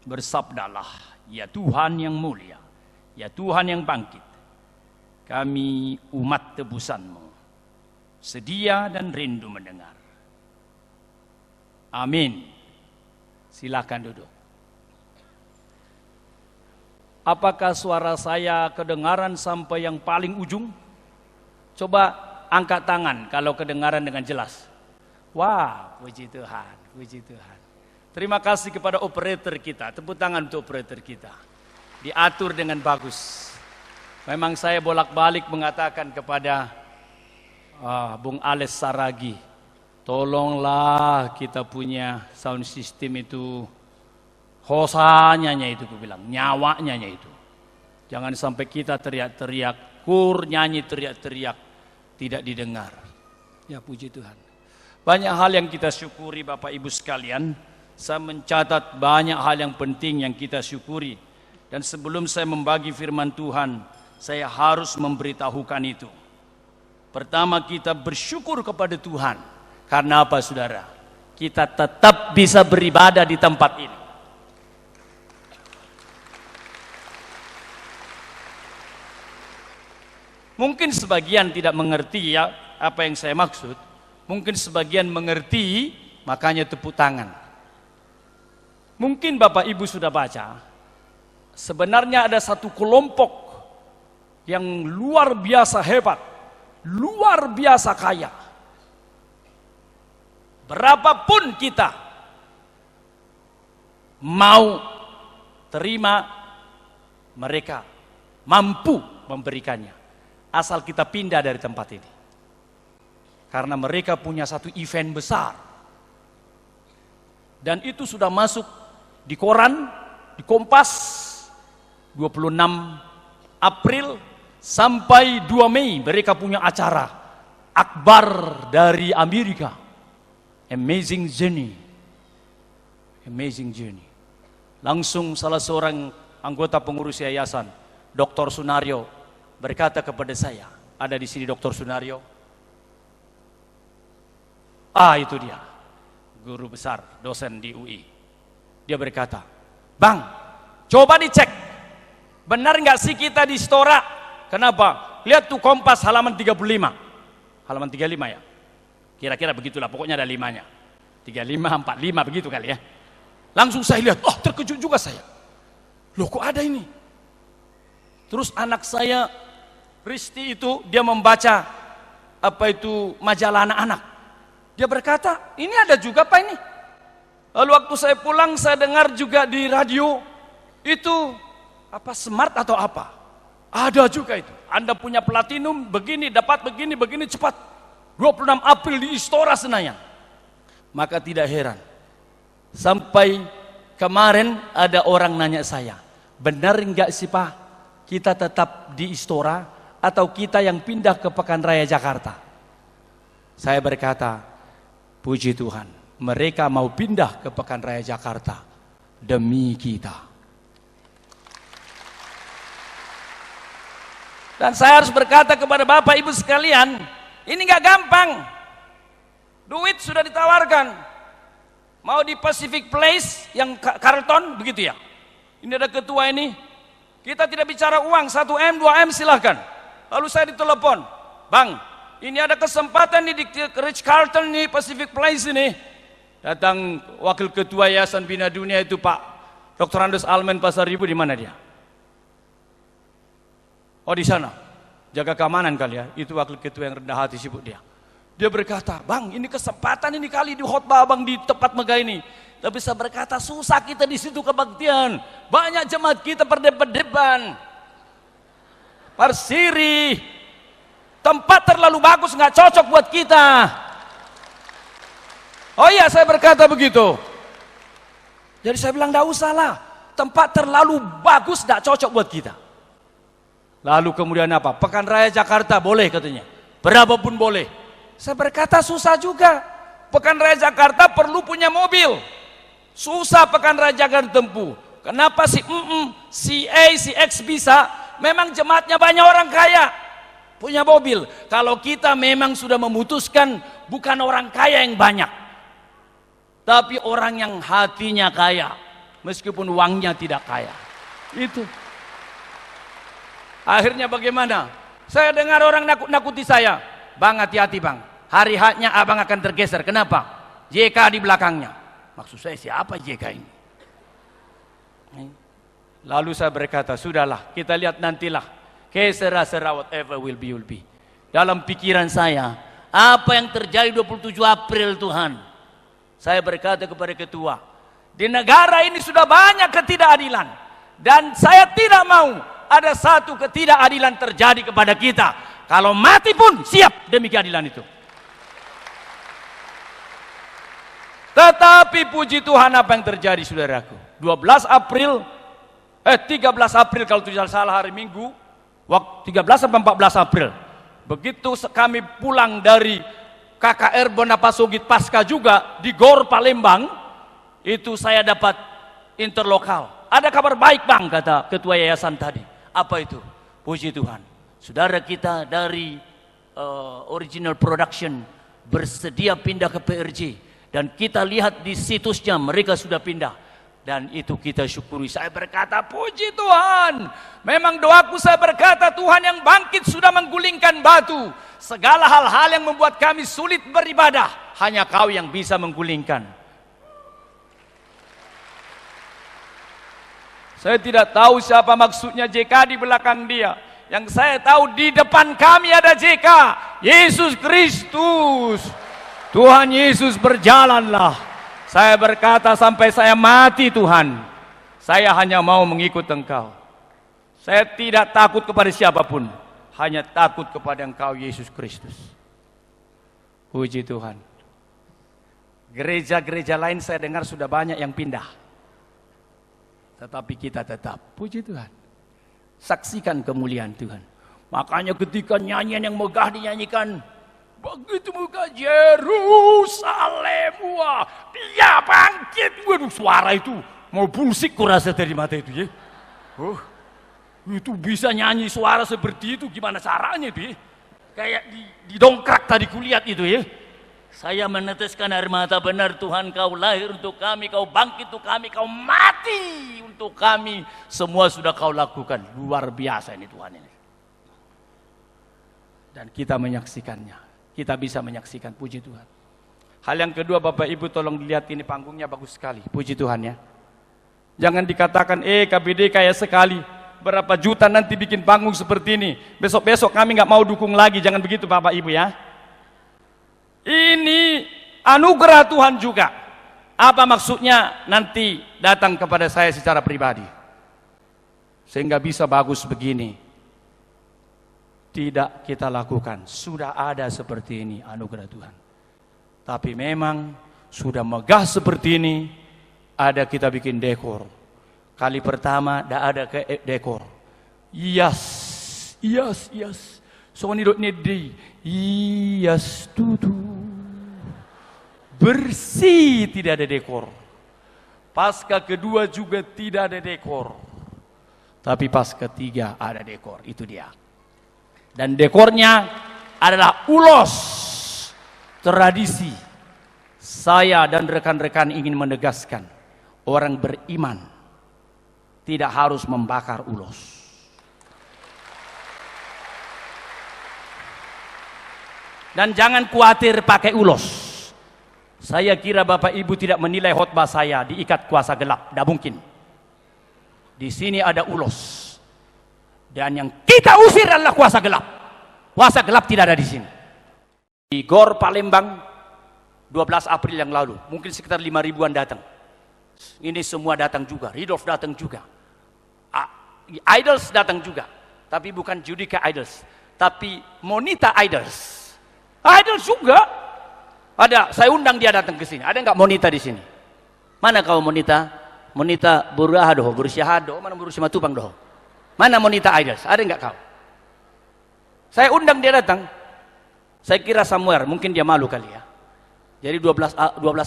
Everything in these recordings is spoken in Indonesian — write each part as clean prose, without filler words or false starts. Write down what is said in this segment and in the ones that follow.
bersabdalah, ya Tuhan yang mulia, ya Tuhan yang bangkit, kami umat tebusan-Mu sedia dan rindu mendengar. Amin. Silakan duduk. Apakah suara saya kedengaran sampai yang paling ujung? Coba angkat tangan kalau kedengaran dengan jelas. Wah, puji Tuhan, puji Tuhan. Terima kasih kepada operator kita. Tepuk tangan untuk operator kita. Diatur dengan bagus. Memang saya bolak-balik mengatakan kepada Bung Ales Saragi, tolonglah kita punya sound system itu hosanya itu, aku bilang, nyawanya itu. Jangan sampai kita teriak-teriak, kur nyanyi teriak-teriak, tidak didengar. Ya puji Tuhan. Banyak hal yang kita syukuri Bapak Ibu sekalian. Saya mencatat banyak hal yang penting yang kita syukuri. Dan sebelum saya membagi firman Tuhan, saya harus memberitahukan itu. Pertama, kita bersyukur kepada Tuhan. Karena apa, saudara? Kita tetap bisa beribadah di tempat ini. Mungkin sebagian tidak mengerti ya apa yang saya maksud. Mungkin sebagian mengerti, makanya tepuk tangan. Mungkin Bapak Ibu sudah baca, sebenarnya ada satu kelompok yang luar biasa hebat, luar biasa kaya. Berapapun kita mau terima, mereka mampu memberikannya, asal kita pindah dari tempat ini. Karena mereka punya satu event besar, dan itu sudah masuk di koran, di Kompas, 26 April sampai 2 Mei mereka punya acara akbar dari Amerika. Amazing Journey. Amazing Journey. Langsung salah seorang anggota pengurus yayasan, Dr. Sunario, berkata kepada saya, ada di sini Dr. Sunario. Itu dia, guru besar, dosen di UI. Dia berkata, Bang, coba dicek, benar nggak sih kita di Stora? Kenapa? Lihat tuh Kompas halaman 35, halaman 35 ya, kira-kira begitulah, pokoknya ada 5-nya, 35, 45 begitu kali ya. Langsung saya lihat, terkejut juga saya. Loh, kok ada ini? Terus anak saya, Risti itu, dia membaca majalah anak-anak. Dia berkata, ini ada juga Pak ini. Lalu waktu saya pulang, saya dengar juga di radio, itu smart atau apa? Ada juga itu. Anda punya platinum, begini, dapat begini, cepat. 26 April di Istora Senayan. Maka tidak heran. Sampai kemarin ada orang nanya saya, benar enggak sih Pak, kita tetap di Istora atau kita yang pindah ke Pekanraya Jakarta? Saya berkata, puji Tuhan, mereka mau pindah ke Pekanraya Jakarta demi kita. Dan saya harus berkata kepada Bapak Ibu sekalian, ini nggak gampang. Duit sudah ditawarkan. Mau di Pacific Place yang Carlton begitu ya. Ini ada ketua ini. Kita tidak bicara uang, 1M, 2M silahkan. Lalu saya ditelepon, Bang, ini ada kesempatan nih di Ritz Carlton nih, Pacific Place ini. Datang wakil ketua Yayasan Bina Dunia itu Pak Dr. Andes Almen Pasaribu, di mana dia? Oh di sana, jaga keamanan kali ya. Itu wakil ketua yang rendah hati sibuk dia. Dia berkata, Bang, ini kesempatan ini kali di khotbah Abang di tempat megah ini. Tapi saya berkata, susah kita di situ kebaktian. Banyak jemaat kita berdebat-debat. Parsiri, tempat terlalu bagus, nggak cocok buat kita. Oh iya, saya berkata begitu. Jadi saya bilang, nggak usah lah. Tempat terlalu bagus, nggak cocok buat kita. Lalu kemudian apa? Pekanraya Jakarta boleh katanya. Berapapun boleh. Saya berkata susah juga. Pekanraya Jakarta perlu punya mobil. Susah Pekanraya Jakarta tempuh. Kenapa si A, si X bisa? Memang jemaatnya banyak orang kaya. Punya mobil. Kalau kita memang sudah memutuskan bukan orang kaya yang banyak. Tapi orang yang hatinya kaya. meskipun uangnya tidak kaya. Itu. Akhirnya bagaimana? Saya dengar orang nakut-nakuti saya. Bang, hati-hati bang, hari haknya abang akan tergeser. Kenapa? JK di belakangnya. Maksud saya siapa JK ini? Lalu saya berkata, sudahlah, kita lihat nantilah. Kesera-sera whatever will be. Dalam pikiran saya, apa yang terjadi 27 April Tuhan? Saya berkata kepada ketua, di negara ini sudah banyak ketidakadilan. Dan saya tidak mau ada satu ketidakadilan terjadi kepada kita. Kalau mati pun siap demi keadilan itu. Tetapi puji Tuhan apa yang terjadi saudaraku? 13 April kalau tidak salah hari Minggu, waktu 13 sampai 14 April. Begitu kami pulang dari KKR Bonapasogit Pasca juga di GOR Palembang, itu saya dapat interlokal. Ada kabar baik bang, kata ketua yayasan tadi. Apa itu? Puji Tuhan, saudara kita dari Original Production bersedia pindah ke PRJ. Dan kita lihat di situsnya mereka sudah pindah. Dan itu kita syukuri. Saya berkata, puji Tuhan. Memang doaku saya berkata, Tuhan yang bangkit sudah menggulingkan batu. Segala hal-hal yang membuat kami sulit beribadah, hanya Kau yang bisa menggulingkan. Saya tidak tahu siapa maksudnya JK di belakang dia. Yang saya tahu di depan kami ada JK, Yesus Kristus. Tuhan Yesus, berjalanlah. Saya berkata sampai saya mati Tuhan, saya hanya mau mengikut Engkau. Saya tidak takut kepada siapapun, hanya takut kepada Engkau Yesus Kristus. Puji Tuhan. Gereja-gereja lain saya dengar sudah banyak yang pindah. Tetapi kita tetap, puji Tuhan, saksikan kemuliaan Tuhan. Makanya ketika nyanyian yang megah dinyanyikan, begitu megah Yerusalem, wah, dia bangkit. Waduh, suara itu mau pulsik kurasa dari mata itu ya. Itu bisa nyanyi suara seperti itu, gimana caranya itu ya? Kayak didongkrak tadi kulihat itu ya. Saya meneteskan air mata, benar Tuhan Kau lahir untuk kami, Kau bangkit untuk kami, Kau mati untuk kami. Semua sudah Kau lakukan. Luar biasa ini Tuhan ini. Dan kita menyaksikannya. Kita bisa menyaksikan, puji Tuhan. Hal yang kedua, Bapak Ibu tolong dilihat ini, panggungnya bagus sekali. Puji Tuhan ya. Jangan dikatakan, KBD kaya sekali. Berapa juta nanti bikin panggung seperti ini. Besok-besok kami nggak mau dukung lagi. Jangan begitu Bapak Ibu ya. Ini anugerah Tuhan juga. Apa maksudnya? Nanti datang kepada saya secara pribadi. Sehingga bisa bagus begini. Tidak kita lakukan. Sudah ada seperti ini anugerah Tuhan. Tapi memang sudah megah seperti ini, ada kita bikin dekor. Kali pertama tidak ada dekor. Yes. So need yes tutu. Bersih, tidak ada dekor. Pasca kedua juga tidak ada dekor. Tapi pasca ketiga ada dekor. Itu dia. Dan dekornya adalah ulos tradisi. Saya dan rekan-rekan ingin menegaskan, orang beriman tidak harus membakar ulos. Dan jangan khawatir pakai ulos. Saya kira Bapak Ibu tidak menilai khotbah saya diikat kuasa gelap. Tidak mungkin. Di sini ada ulos. Dan yang kita usir adalah kuasa gelap. Kuasa gelap tidak ada di sini. Di GOR Palembang 12 April yang lalu, mungkin sekitar 5.000-an datang. Ini semua datang juga. Ridolf datang juga. Idols datang juga. Tapi bukan Judika Idols, tapi Monita Idols. Idols juga. Ada, saya undang dia datang ke sini. Ada nggak Monita di sini? Mana kau Monita? Monita Burahado, Bursyahado, mana Bursymatupang doh? Mana Monita Idols? Ada nggak kau? Saya undang dia datang. Saya kira somewhere, mungkin dia malu kali ya. Jadi 12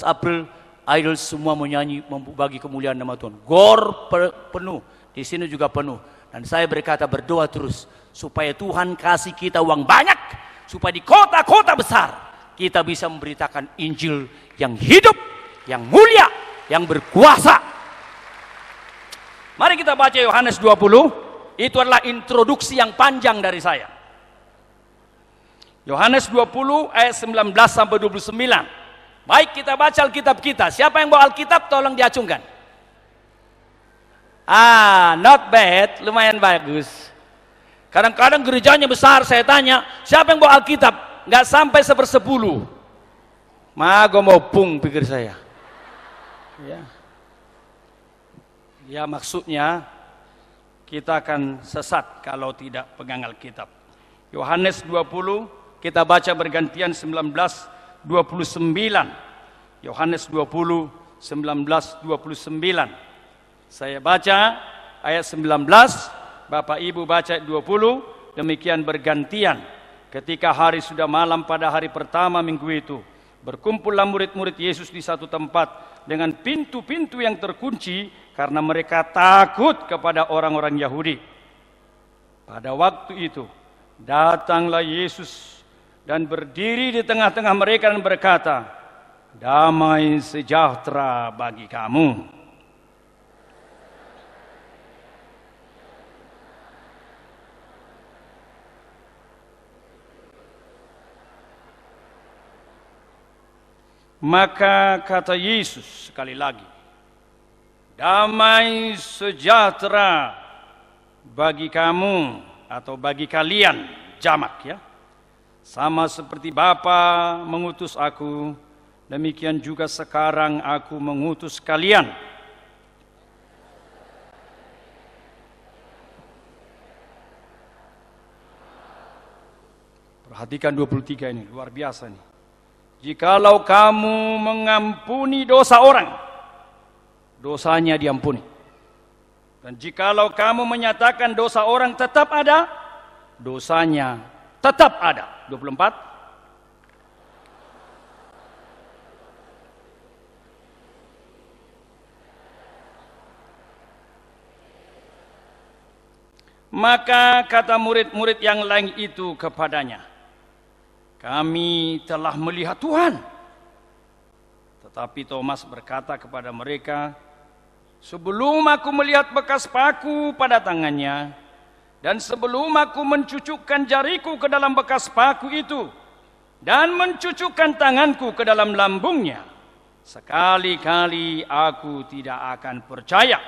April, Idols semua menyanyi, membagi kemuliaan nama Tuhan. GOR penuh, di sini juga penuh. Dan saya berkata, berdoa terus supaya Tuhan kasih kita uang banyak, supaya di kota-kota besar kita bisa memberitakan Injil yang hidup, yang mulia, yang berkuasa. Mari kita baca Yohanes 20. Itu adalah introduksi yang panjang dari saya. Yohanes 20 ayat 19 sampai 29. Baik, kita baca Alkitab kita. Siapa yang bawa Alkitab tolong diacungkan. Not bad, lumayan bagus. Kadang-kadang gerejanya besar, saya tanya, siapa yang bawa Alkitab? Nggak sampai 1/10. Gue mau pung, pikir saya. Ya maksudnya kita akan sesat kalau tidak pegang Alkitab. Yohanes 20, kita baca bergantian 19, 29. Yohanes 20, 19, 29. Saya baca ayat 19, Bapak Ibu baca ayat 20, demikian bergantian. Ketika hari sudah malam pada hari pertama minggu itu, berkumpullah murid-murid Yesus di satu tempat dengan pintu-pintu yang terkunci karena mereka takut kepada orang-orang Yahudi. Pada waktu itu, datanglah Yesus dan berdiri di tengah-tengah mereka dan berkata, "Damai sejahtera bagi kamu." Maka kata Yesus sekali lagi, "Damai sejahtera bagi kamu," atau bagi kalian, jamak ya. "Sama seperti Bapa mengutus aku, demikian juga sekarang aku mengutus kalian." Perhatikan 23 ini, luar biasa nih. "Jikalau kamu mengampuni dosa orang, dosanya diampuni. Dan jikalau kamu menyatakan dosa orang tetap ada, dosanya tetap ada." 24. Maka kata murid-murid yang lain itu kepadanya, "Kami telah melihat Tuhan." Tetapi Thomas berkata kepada mereka, "Sebelum aku melihat bekas paku pada tangannya, dan sebelum aku mencucukkan jariku ke dalam bekas paku itu, dan mencucukkan tanganku ke dalam lambungnya, sekali-kali aku tidak akan percaya."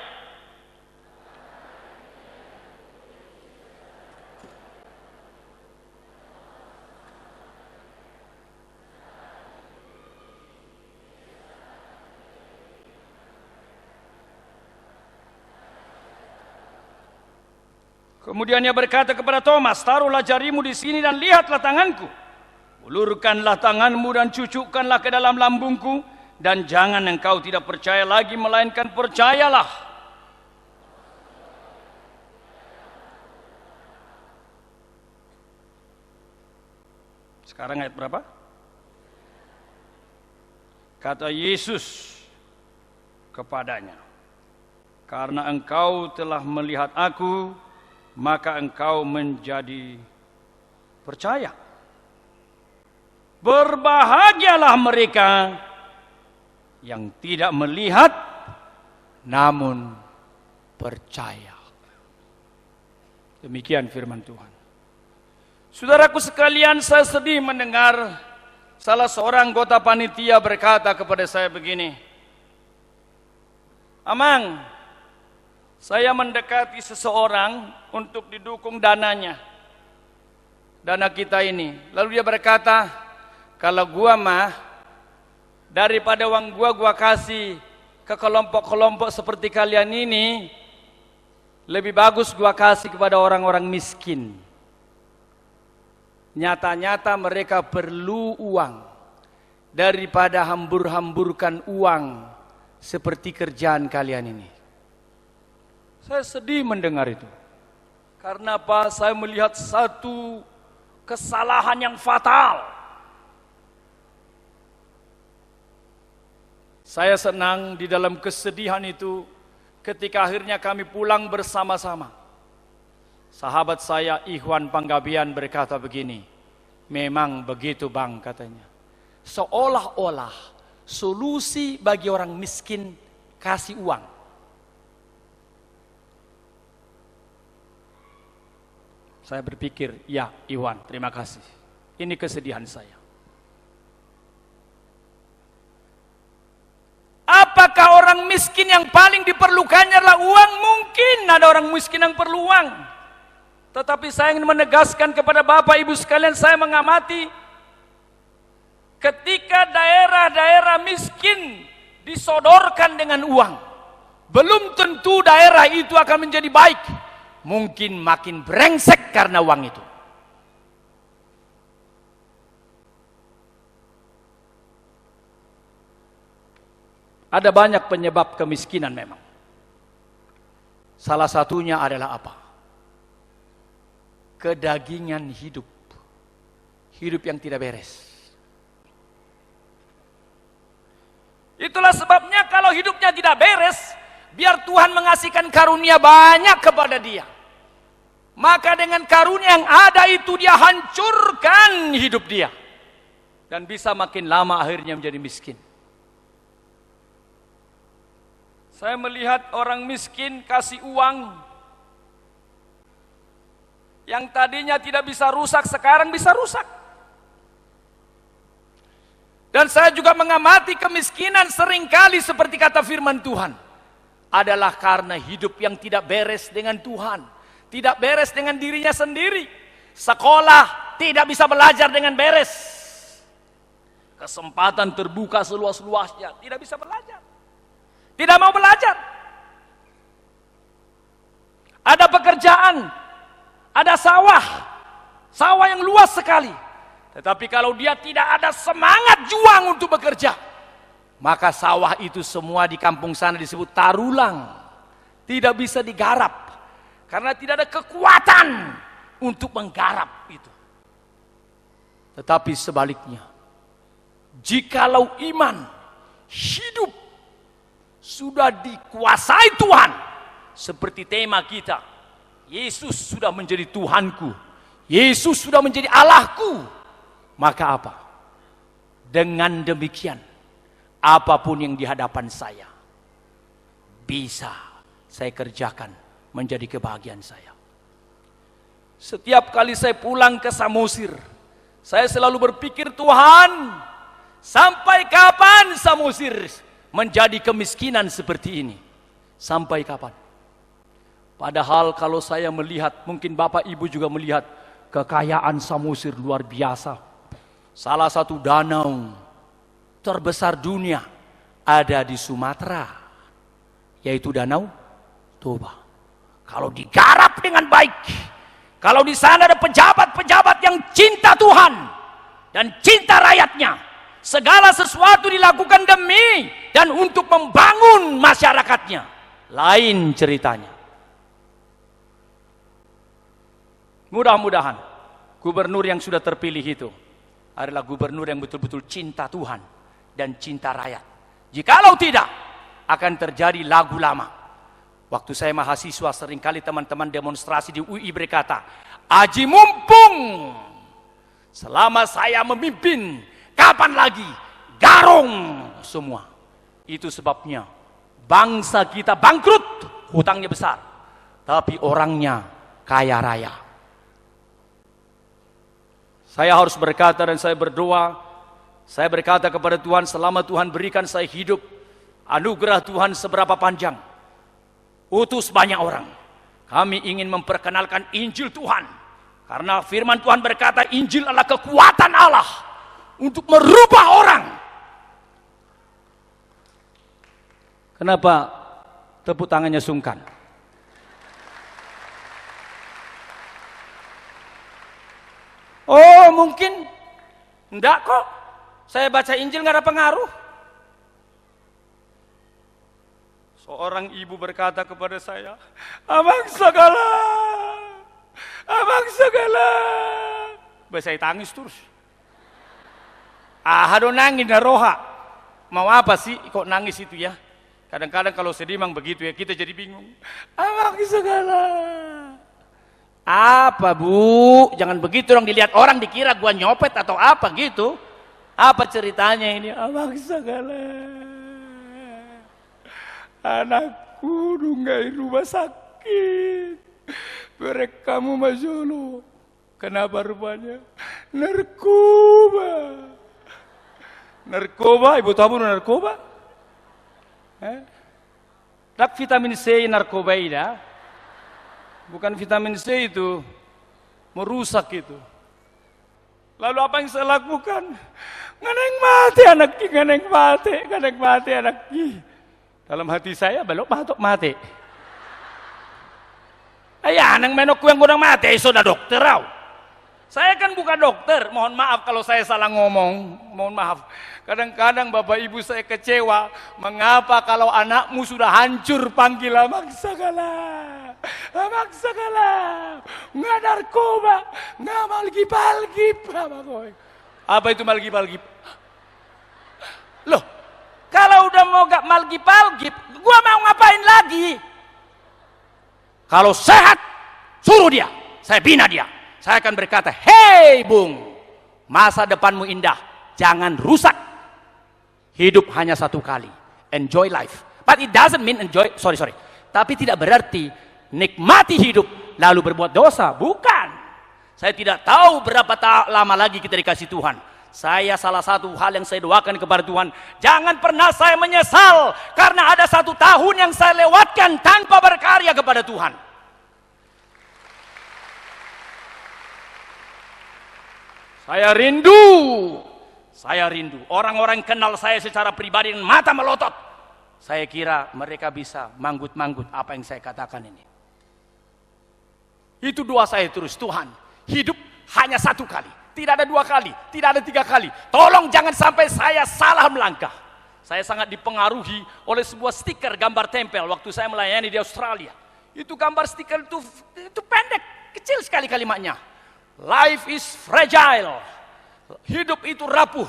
Kemudian ia berkata kepada Thomas, "Taruhlah jarimu di sini dan lihatlah tanganku. Ulurkanlah tanganmu dan cucukkanlah ke dalam lambungku, dan jangan engkau tidak percaya lagi, melainkan percayalah." Sekarang ayat berapa? Kata Yesus kepadanya, "Karena engkau telah melihat aku, maka engkau menjadi percaya. Berbahagialah mereka yang tidak melihat namun percaya." Demikian firman Tuhan. Saudaraku sekalian, saya sedih mendengar salah seorang anggota panitia berkata kepada saya begini, "Amang, saya mendekati seseorang untuk didukung dananya, dana kita ini." Lalu dia berkata, "Kalau gua mah, daripada uang gua kasih ke kelompok-kelompok seperti kalian ini, lebih bagus gua kasih kepada orang-orang miskin. Nyata-nyata mereka perlu uang, daripada hambur-hamburkan uang seperti kerjaan kalian ini." Saya sedih mendengar itu. Karena apa? Saya melihat satu kesalahan yang fatal. Saya senang di dalam kesedihan itu ketika akhirnya kami pulang bersama-sama. Sahabat saya Ikhwan Panggabean berkata begini, "Memang begitu Bang," katanya. "Seolah-olah solusi bagi orang miskin kasih uang. Saya berpikir, ya Iwan, terima kasih. Ini kesedihan saya. Apakah orang miskin yang paling diperlukannya adalah uang? Mungkin ada orang miskin yang perlu uang. Tetapi saya ingin menegaskan kepada Bapak Ibu sekalian, saya mengamati ketika daerah-daerah miskin disodorkan dengan uang, belum tentu daerah itu akan menjadi baik. Mungkin makin brengsek karena uang itu. Ada banyak penyebab kemiskinan memang. Salah satunya adalah apa? Kedagingan hidup. Hidup yang tidak beres. Itulah sebabnya kalau hidupnya tidak beres, biar Tuhan mengasihkan karunia banyak kepada dia. Maka dengan karunia yang ada itu dia hancurkan hidup dia. Dan bisa makin lama akhirnya menjadi miskin. Saya melihat orang miskin kasih uang. Yang tadinya tidak bisa rusak, sekarang bisa rusak. Dan saya juga mengamati kemiskinan seringkali seperti kata firman Tuhan. Adalah karena hidup yang tidak beres dengan Tuhan. Tidak beres dengan dirinya sendiri. Sekolah tidak bisa belajar dengan beres. Kesempatan terbuka seluas-luasnya, tidak bisa belajar. Tidak mau belajar. Ada pekerjaan, ada sawah. Sawah yang luas sekali. Tetapi kalau dia tidak ada semangat juang untuk bekerja, maka sawah itu semua di kampung sana disebut tarulang. Tidak bisa digarap. Karena tidak ada kekuatan untuk menggarap itu. Tetapi sebaliknya, jikalau iman, hidup, sudah dikuasai Tuhan. Seperti tema kita, Yesus sudah menjadi Tuhanku. Yesus sudah menjadi Allahku. Maka apa? Dengan demikian, apapun yang di hadapan saya, bisa saya kerjakan menjadi kebahagiaan saya. Setiap kali saya pulang ke Samosir, saya selalu berpikir, Tuhan, sampai kapan Samosir menjadi kemiskinan seperti ini? Sampai kapan? Padahal kalau saya melihat, mungkin Bapak Ibu juga melihat, kekayaan Samosir luar biasa. Salah satu danau terbesar dunia ada di Sumatera, yaitu Danau Toba. Kalau digarap dengan baik, kalau di sana ada pejabat-pejabat yang cinta Tuhan dan cinta rakyatnya, segala sesuatu dilakukan demi dan untuk membangun masyarakatnya, lain ceritanya. Mudah-mudahan gubernur yang sudah terpilih itu adalah gubernur yang betul-betul cinta Tuhan dan cinta rakyat. Jikalau tidak, akan terjadi lagu lama. Waktu saya mahasiswa, seringkali teman-teman demonstrasi di UI berkata, aji mumpung selama saya memimpin, kapan lagi? Garong semua. Itu sebabnya bangsa kita bangkrut, hutangnya besar, tapi orangnya kaya raya. Saya harus berkata dan saya berdoa, saya berkata kepada Tuhan, selama Tuhan berikan saya hidup, anugerah Tuhan seberapa panjang, utus banyak orang. Kami ingin memperkenalkan Injil Tuhan. Karena firman Tuhan berkata, Injil adalah kekuatan Allah untuk merubah orang. Kenapa tepuk tangannya sungkan? Oh, mungkin enggak kok. Saya baca Injil enggak ada pengaruh. Seorang ibu berkata kepada saya, Abang segala, Abang segala. Saya tangis terus. Aduh nangis dah roha. Mau apa sih kok nangis itu ya? Kadang-kadang kalau sedih memang begitu ya, kita jadi bingung. Abang segala. Apa bu? Jangan begitu dong, dilihat orang dikira gua nyopet atau apa gitu. Apa ceritanya ini? Abang segala. Anakku nunggain rumah sakit. Merekamu Masya Allah. Kenapa rupanya? Narkoba. Narkoba, ibu tahu narkoba? Tak vitamin C narkoba ini, bukan vitamin C itu, merusak itu. Lalu apa yang saya lakukan? Nganeng mati anaknya, nganeng mati anaknya. Dalam hati saya belok mati. Ayah, nang menokku yang kurang mati, sudah dokter raw. Saya kan bukan dokter, mohon maaf kalau saya salah ngomong, mohon maaf. Kadang-kadang bapak ibu saya kecewa, mengapa kalau anakmu sudah hancur panggil Amaksagala, nggak narkoba, nggak malgib-malgib, apa itu malgib-malgib? Loh, kalau udah mau gak malgib-malgib, gua mau ngapain lagi? Kalau sehat, suruh dia, saya bina dia. Saya akan berkata, hei Bung, masa depanmu indah, jangan rusak. Hidup hanya satu kali, enjoy life. But it doesn't mean enjoy, sorry. Tapi tidak berarti nikmati hidup lalu berbuat dosa, bukan. Saya tidak tahu berapa lama lagi kita dikasih Tuhan. Saya salah satu hal yang saya doakan kepada Tuhan, jangan pernah saya menyesal karena ada 1 tahun yang saya lewatkan tanpa berkarya kepada Tuhan. Saya rindu orang-orang kenal saya secara pribadi dengan mata melotot. Saya kira mereka bisa manggut-manggut apa yang saya katakan ini. Itu doa saya terus, Tuhan, hidup hanya 1 kali, tidak ada 2 kali, tidak ada 3 kali. Tolong jangan sampai saya salah melangkah. Saya sangat dipengaruhi oleh sebuah stiker gambar tempel waktu saya melayani di Australia. Itu gambar stiker itu pendek, kecil sekali kalimatnya. Life is fragile. Hidup itu rapuh.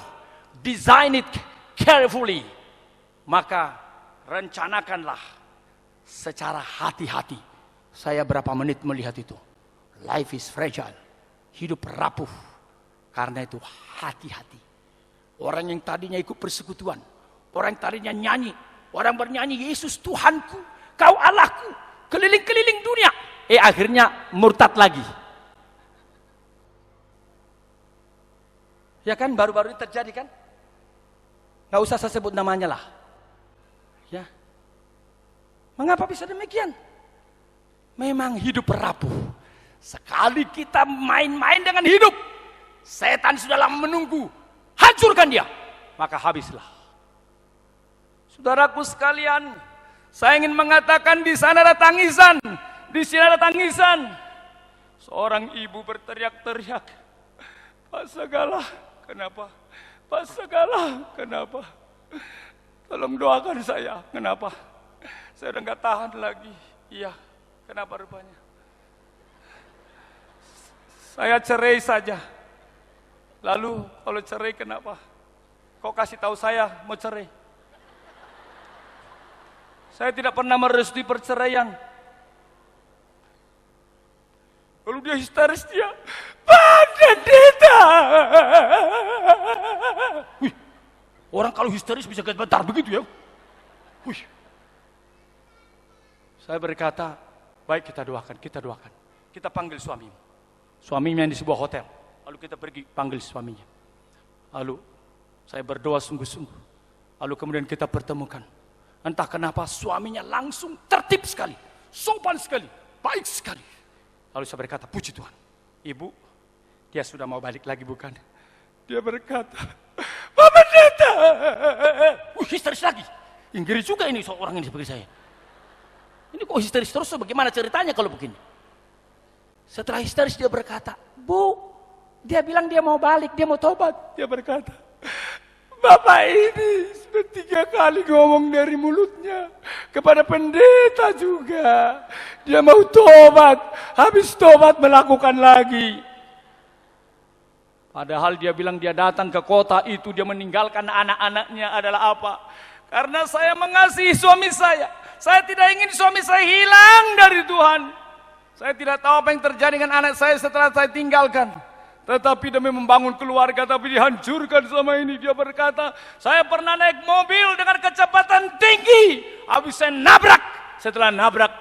Design it carefully. Maka rencanakanlah secara hati-hati. Saya berapa menit melihat itu. Life is fragile. Hidup rapuh. Karena itu hati-hati. Orang yang tadinya ikut persekutuan, orang yang tadinya nyanyi, orang bernyanyi Yesus Tuhanku, Kau Allahku, keliling-keliling dunia. Akhirnya murtad lagi. Ya kan, baru-baru ini terjadi kan? Gak usah saya sebut namanya lah. Ya. Mengapa bisa demikian? Memang hidup rapuh. Sekali kita main-main dengan hidup, setan sudah lama menunggu. Hancurkan dia, maka habislah. Saudaraku sekalian, saya ingin mengatakan di sana ada tangisan, di sini ada tangisan. Seorang ibu berteriak-teriak, Pak Sagala, kenapa? Pak Sagala, kenapa? Tolong doakan saya, kenapa? Saya udah gak tahan lagi. Iya, kenapa rupanya? Saya cerai saja. Lalu kalau cerai kenapa? Kok kasih tahu saya mau cerai? Saya tidak pernah merestui perceraian. Lalu dia histeris dia. Pendeta. Wih, orang kalau histeris bisa gemetar begitu ya. Wih. Saya berkata, baik kita doakan. Kita panggil suamimu. Suaminya di sebuah hotel. Lalu kita pergi panggil suaminya. Lalu saya berdoa sungguh-sungguh. Lalu kemudian kita pertemukan. Entah kenapa suaminya langsung tertib sekali. Sopan sekali. Baik sekali. Lalu saya berkata, puji Tuhan. Ibu, dia sudah mau balik lagi bukan? Dia berkata, Pak Pendeta. Histeris lagi. Inggris juga ini seorang ini seperti saya. Ini kok histeris terus, bagaimana ceritanya kalau begini? Setelah histeris dia berkata, Bu, dia bilang dia mau balik, dia mau tobat. Dia berkata, Bapak ini sudah 3 kali ngomong dari mulutnya kepada pendeta juga. Dia mau tobat, habis tobat melakukan lagi. Padahal dia bilang dia datang ke kota itu, dia meninggalkan anak-anaknya adalah apa? Karena saya mengasihi suami saya. Saya tidak ingin suami saya hilang dari Tuhan. Saya tidak tahu apa yang terjadi dengan anak saya setelah saya tinggalkan. Tetapi demi membangun keluarga, tapi dihancurkan sama ini. Dia berkata, saya pernah naik mobil dengan kecepatan tinggi. Habis saya nabrak. Setelah nabrak,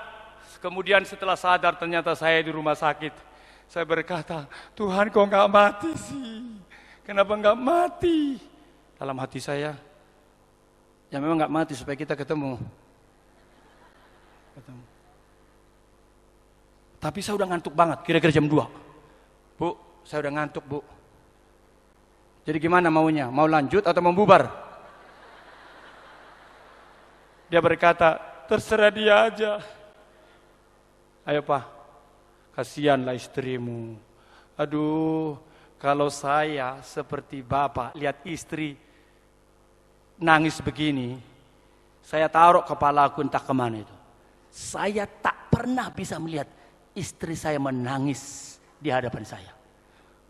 Kemudian setelah sadar ternyata saya di rumah sakit. Saya berkata, Tuhan kok nggak mati sih? Kenapa nggak mati? Dalam hati saya, ya memang nggak mati supaya kita ketemu. Tapi saya udah ngantuk banget, kira-kira jam 2. Bu, saya udah ngantuk, Bu. Jadi gimana maunya? Mau lanjut atau mau bubar? Dia berkata, terserah dia aja. Ayo Pak, kasihanlah istrimu. Aduh, kalau saya seperti Bapak lihat istri nangis begini, saya taruh kepalaku entah kemana itu. Saya tak pernah bisa melihat istri saya menangis di hadapan saya.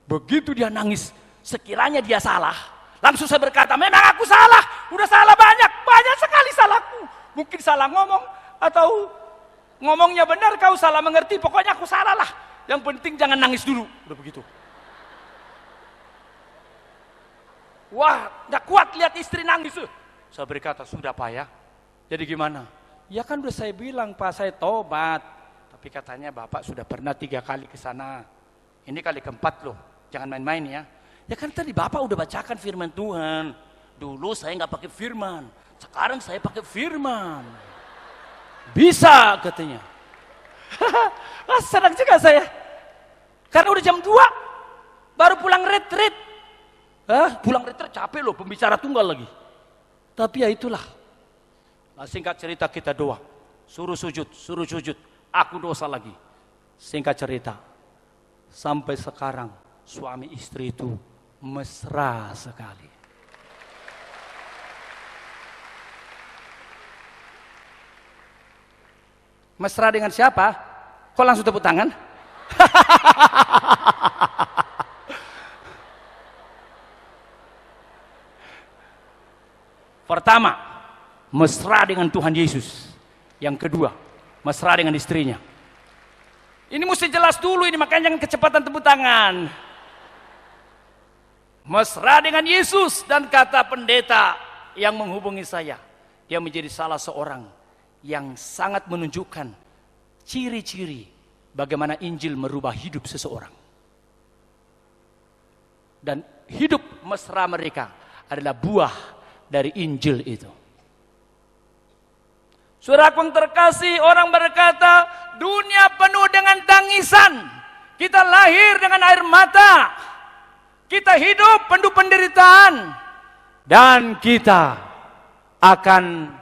Begitu dia nangis, sekiranya dia salah, langsung saya berkata, memang aku salah, udah salah banyak sekali salahku. Mungkin salah ngomong, atau ngomongnya benar, kau salah mengerti, pokoknya aku salah lah. Yang penting jangan nangis dulu, udah begitu. Wah, gak kuat lihat istri nangis. Saya berkata, sudah Pak ya. Jadi gimana? Ya kan udah saya bilang Pak, saya tobat. Tapi katanya Bapak sudah pernah 3 kali ke sana. Ini kali keempat loh. Jangan main-main ya. Ya kan tadi Bapak udah bacakan firman Tuhan. Dulu saya nggak pakai firman. Sekarang saya pakai firman. Bisa katanya. Senang juga saya. Karena udah jam 2. Baru pulang retreat. Pulang retreat capek loh, pembicara tunggal lagi. Tapi ya itulah. Nah, singkat cerita kita doa. Suruh sujud. Aku dosa lagi. Singkat cerita, sampai sekarang suami istri itu mesra sekali. Mesra dengan siapa? Kok langsung tepuk tangan? Pertama, mesra dengan Tuhan Yesus. Yang kedua, mesra dengan istrinya. Ini mesti jelas dulu ini, makanya jangan kecepatan tepuk tangan. Mesra dengan Yesus, dan kata pendeta yang menghubungi saya, dia menjadi salah seorang yang sangat menunjukkan ciri-ciri bagaimana Injil merubah hidup seseorang. Dan hidup mesra mereka adalah buah dari Injil itu. Saudaraku yang terkasih, orang berkata, dunia penuh dengan tangisan. Kita lahir dengan air mata. Kita hidup penuh penderitaan. Dan kita akan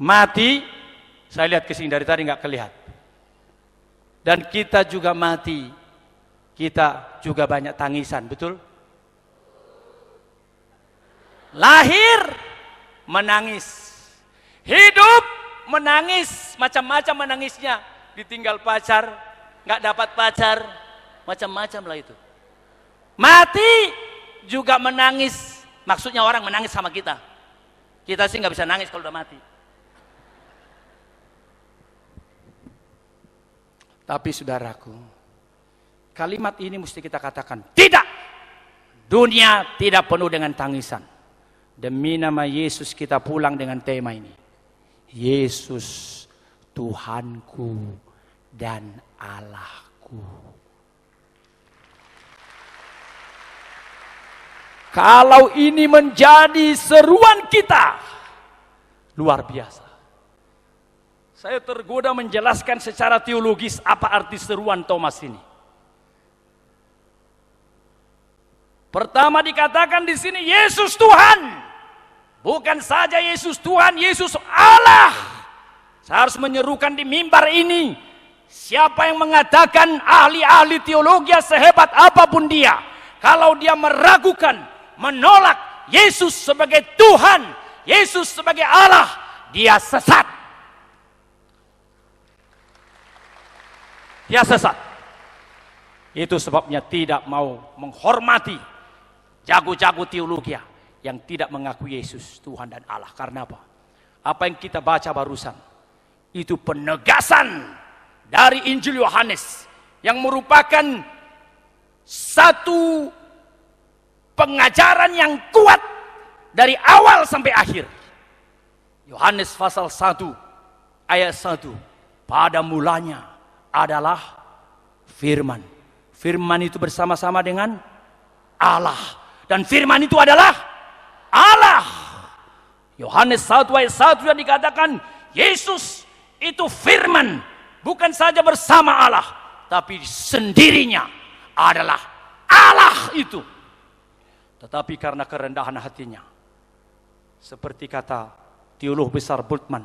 mati. Saya lihat kesini dari tadi nggak kelihatan. Dan kita juga mati. Kita juga banyak tangisan, betul? Lahir menangis. Hidup menangis, macam-macam menangisnya. Ditinggal pacar, nggak dapat pacar, macam-macam lah itu. Mati juga menangis. Maksudnya orang menangis sama kita. Kita sih nggak bisa nangis kalau udah mati. Tapi saudaraku, kalimat ini mesti kita katakan, tidak. Dunia tidak penuh dengan tangisan. Demi nama Yesus kita pulang dengan tema ini. Yesus Tuhanku dan Allahku. Kalau ini menjadi seruan kita, luar biasa. Saya tergoda menjelaskan secara teologis apa arti seruan Thomas ini. Pertama dikatakan di sini Yesus Tuhan. Bukan saja Yesus Tuhan, Yesus Allah. Saya harus menyerukan di mimbar ini. Siapa yang mengatakan ahli-ahli teologi sehebat apapun dia, kalau dia meragukan, menolak Yesus sebagai Tuhan, Yesus sebagai Allah, dia sesat. Dia sesat. Itu sebabnya tidak mau menghormati jago-jago teologi yang tidak mengakui Yesus Tuhan dan Allah. Karena apa? Apa yang kita baca barusan itu penegasan dari Injil Yohanes yang merupakan satu pengajaran yang kuat dari awal sampai akhir. Yohanes pasal 1 ayat 1. pada mulanya adalah firman. Firman itu bersama-sama dengan Allah. Dan firman itu adalah Allah. Yohanes 1 ayat 1 sudah dikatakan Yesus itu firman. Bukan saja bersama Allah, tapi sendirinya adalah Allah itu. Tetapi karena kerendahan hatinya, seperti kata teolog besar Bultmann,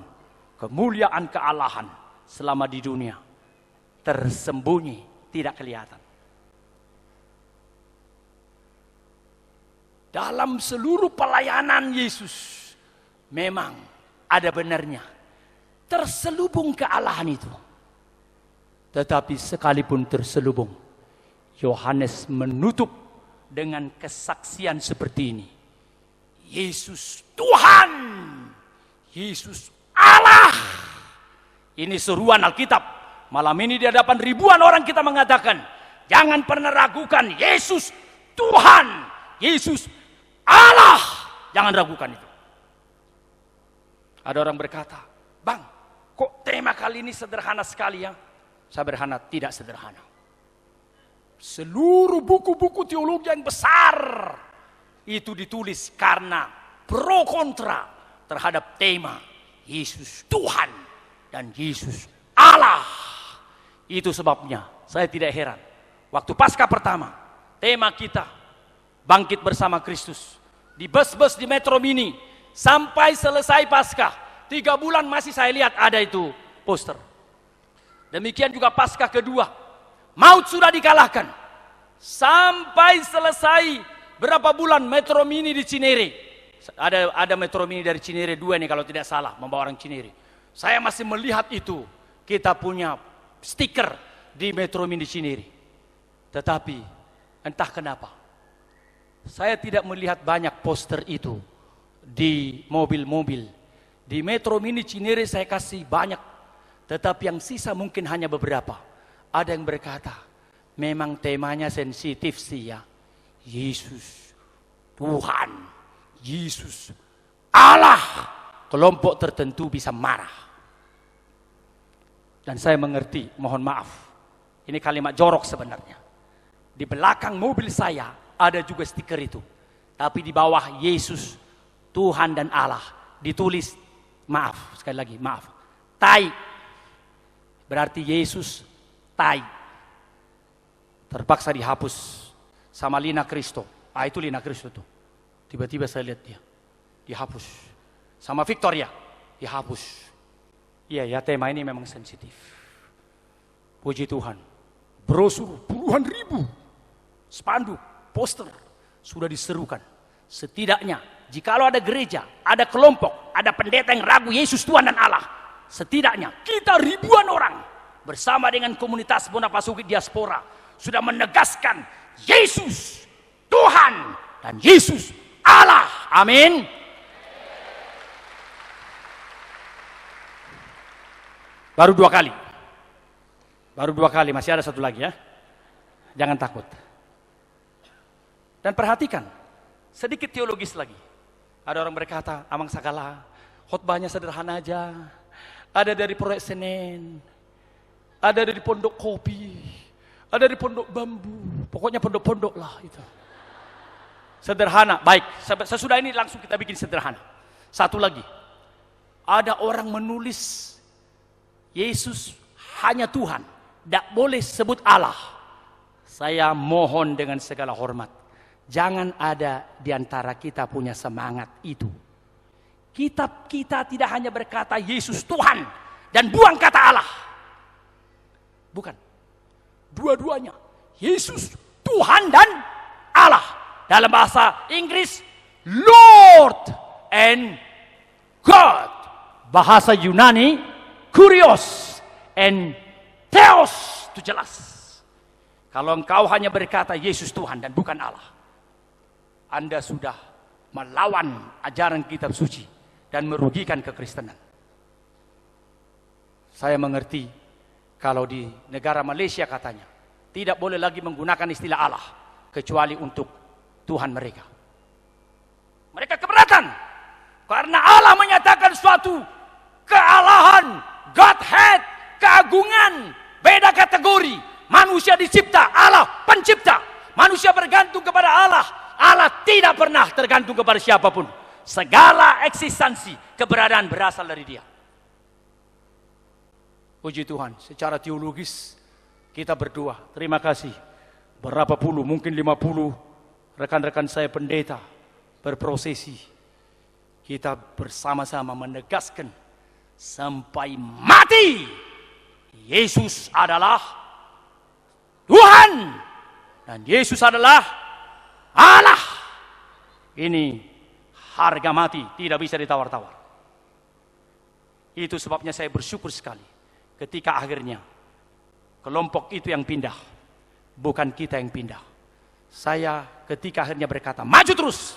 kemuliaan kealahan selama di dunia tersembunyi, tidak kelihatan. Dalam seluruh pelayanan Yesus memang ada benarnya, terselubung kealahan itu. Tetapi sekalipun terselubung, Yohanes menutup dengan kesaksian seperti ini. Yesus Tuhan, Yesus Allah. Ini seruan Alkitab. Malam ini di hadapan ribuan orang kita mengatakan, jangan pernah ragukan Yesus Tuhan, Yesus Allah. Jangan ragukan itu. Ada orang berkata, Bang, kok tema kali ini sederhana sekali ya? Saya berhana, tidak sederhana. Seluruh buku-buku teologi yang besar itu ditulis karena pro kontra terhadap tema Yesus Tuhan dan Yesus Allah. Itu sebabnya saya tidak heran. Waktu Paskah pertama, tema kita bangkit bersama Kristus. Di bus-bus di Metro Mini, sampai selesai Paskah, 3 bulan masih saya lihat ada itu poster. Demikian juga Paskah kedua, maut sudah dikalahkan. Sampai selesai berapa bulan Metro Mini di Cinere. Ada Metro Mini dari Cinere 2 nih kalau tidak salah, membawa orang Cinere. Saya masih melihat itu, kita punya stiker di Metro Mini Cinere. Tetapi entah kenapa saya tidak melihat banyak poster itu di mobil-mobil. Di Metro Mini Cinere saya kasih banyak, tetapi yang sisa mungkin hanya beberapa. Ada yang berkata, memang temanya sensitif sih ya. Yesus Tuhan, Yesus Allah. Kelompok tertentu bisa marah. Dan saya mengerti, mohon maaf. Ini kalimat jorok sebenarnya. Di belakang mobil saya ada juga stiker itu. Tapi di bawah Yesus, Tuhan dan Allah ditulis, maaf, sekali lagi, maaf. Tai. Berarti Yesus, tai. Terpaksa dihapus sama Lina Kristo. Itu Lina Kristo tuh. Tiba-tiba saya lihat dia. Dihapus. Sama Victoria, dihapus. Iya ya, tema ini memang sensitif. Puji Tuhan. Brosur puluhan ribu spanduk, poster sudah diserukan. Setidaknya jikalau ada gereja, ada kelompok, ada pendeta yang ragu Yesus Tuhan dan Allah, setidaknya kita ribuan orang bersama dengan komunitas Bonapasuki Diaspora sudah menegaskan Yesus Tuhan dan Yesus Allah. Amin. Baru 2 kali. Baru 2 kali, masih ada 1 lagi ya. Jangan takut. Dan perhatikan, sedikit teologis lagi. Ada orang berkata, Amang Sakala, khotbahnya sederhana aja. Ada dari Proyek Senen, ada dari Pondok Kopi, ada dari Pondok Bambu. Pokoknya pondok-pondok lah itu. Sederhana, baik. Sesudah ini langsung kita bikin sederhana. 1 lagi. Ada orang menulis Yesus hanya Tuhan, tidak boleh sebut Allah. Saya mohon dengan segala hormat, jangan ada di antara kita punya semangat itu. Kitab kita tidak hanya berkata Yesus Tuhan dan buang kata Allah. Bukan. Dua-duanya. Yesus Tuhan dan Allah. Dalam bahasa Inggris, Lord and God. Bahasa Yunani, Kurios and Theos. Itu jelas. Kalau engkau hanya berkata Yesus Tuhan dan bukan Allah, Anda sudah melawan ajaran kitab suci dan merugikan kekristenan. Saya mengerti kalau di negara Malaysia katanya tidak boleh lagi menggunakan istilah Allah kecuali untuk Tuhan mereka. Mereka keberatan karena Allah menyatakan suatu kealahan, Godhead keagungan, beda kategori. Manusia dicipta, Allah pencipta. Manusia bergantung kepada Allah. Allah tidak pernah tergantung kepada siapapun. Segala eksistensi, keberadaan berasal dari Dia. Puji Tuhan, secara teologis kita berdoa. Terima kasih. Berapa puluh, mungkin 50 rekan-rekan saya pendeta berprosesi. Kita bersama-sama menegaskan sampai mati Yesus adalah Tuhan dan Yesus adalah Allah. Ini harga mati, tidak bisa ditawar-tawar. Itu sebabnya saya bersyukur sekali ketika akhirnya kelompok itu yang pindah, bukan kita yang pindah. Saya ketika akhirnya berkata, maju terus.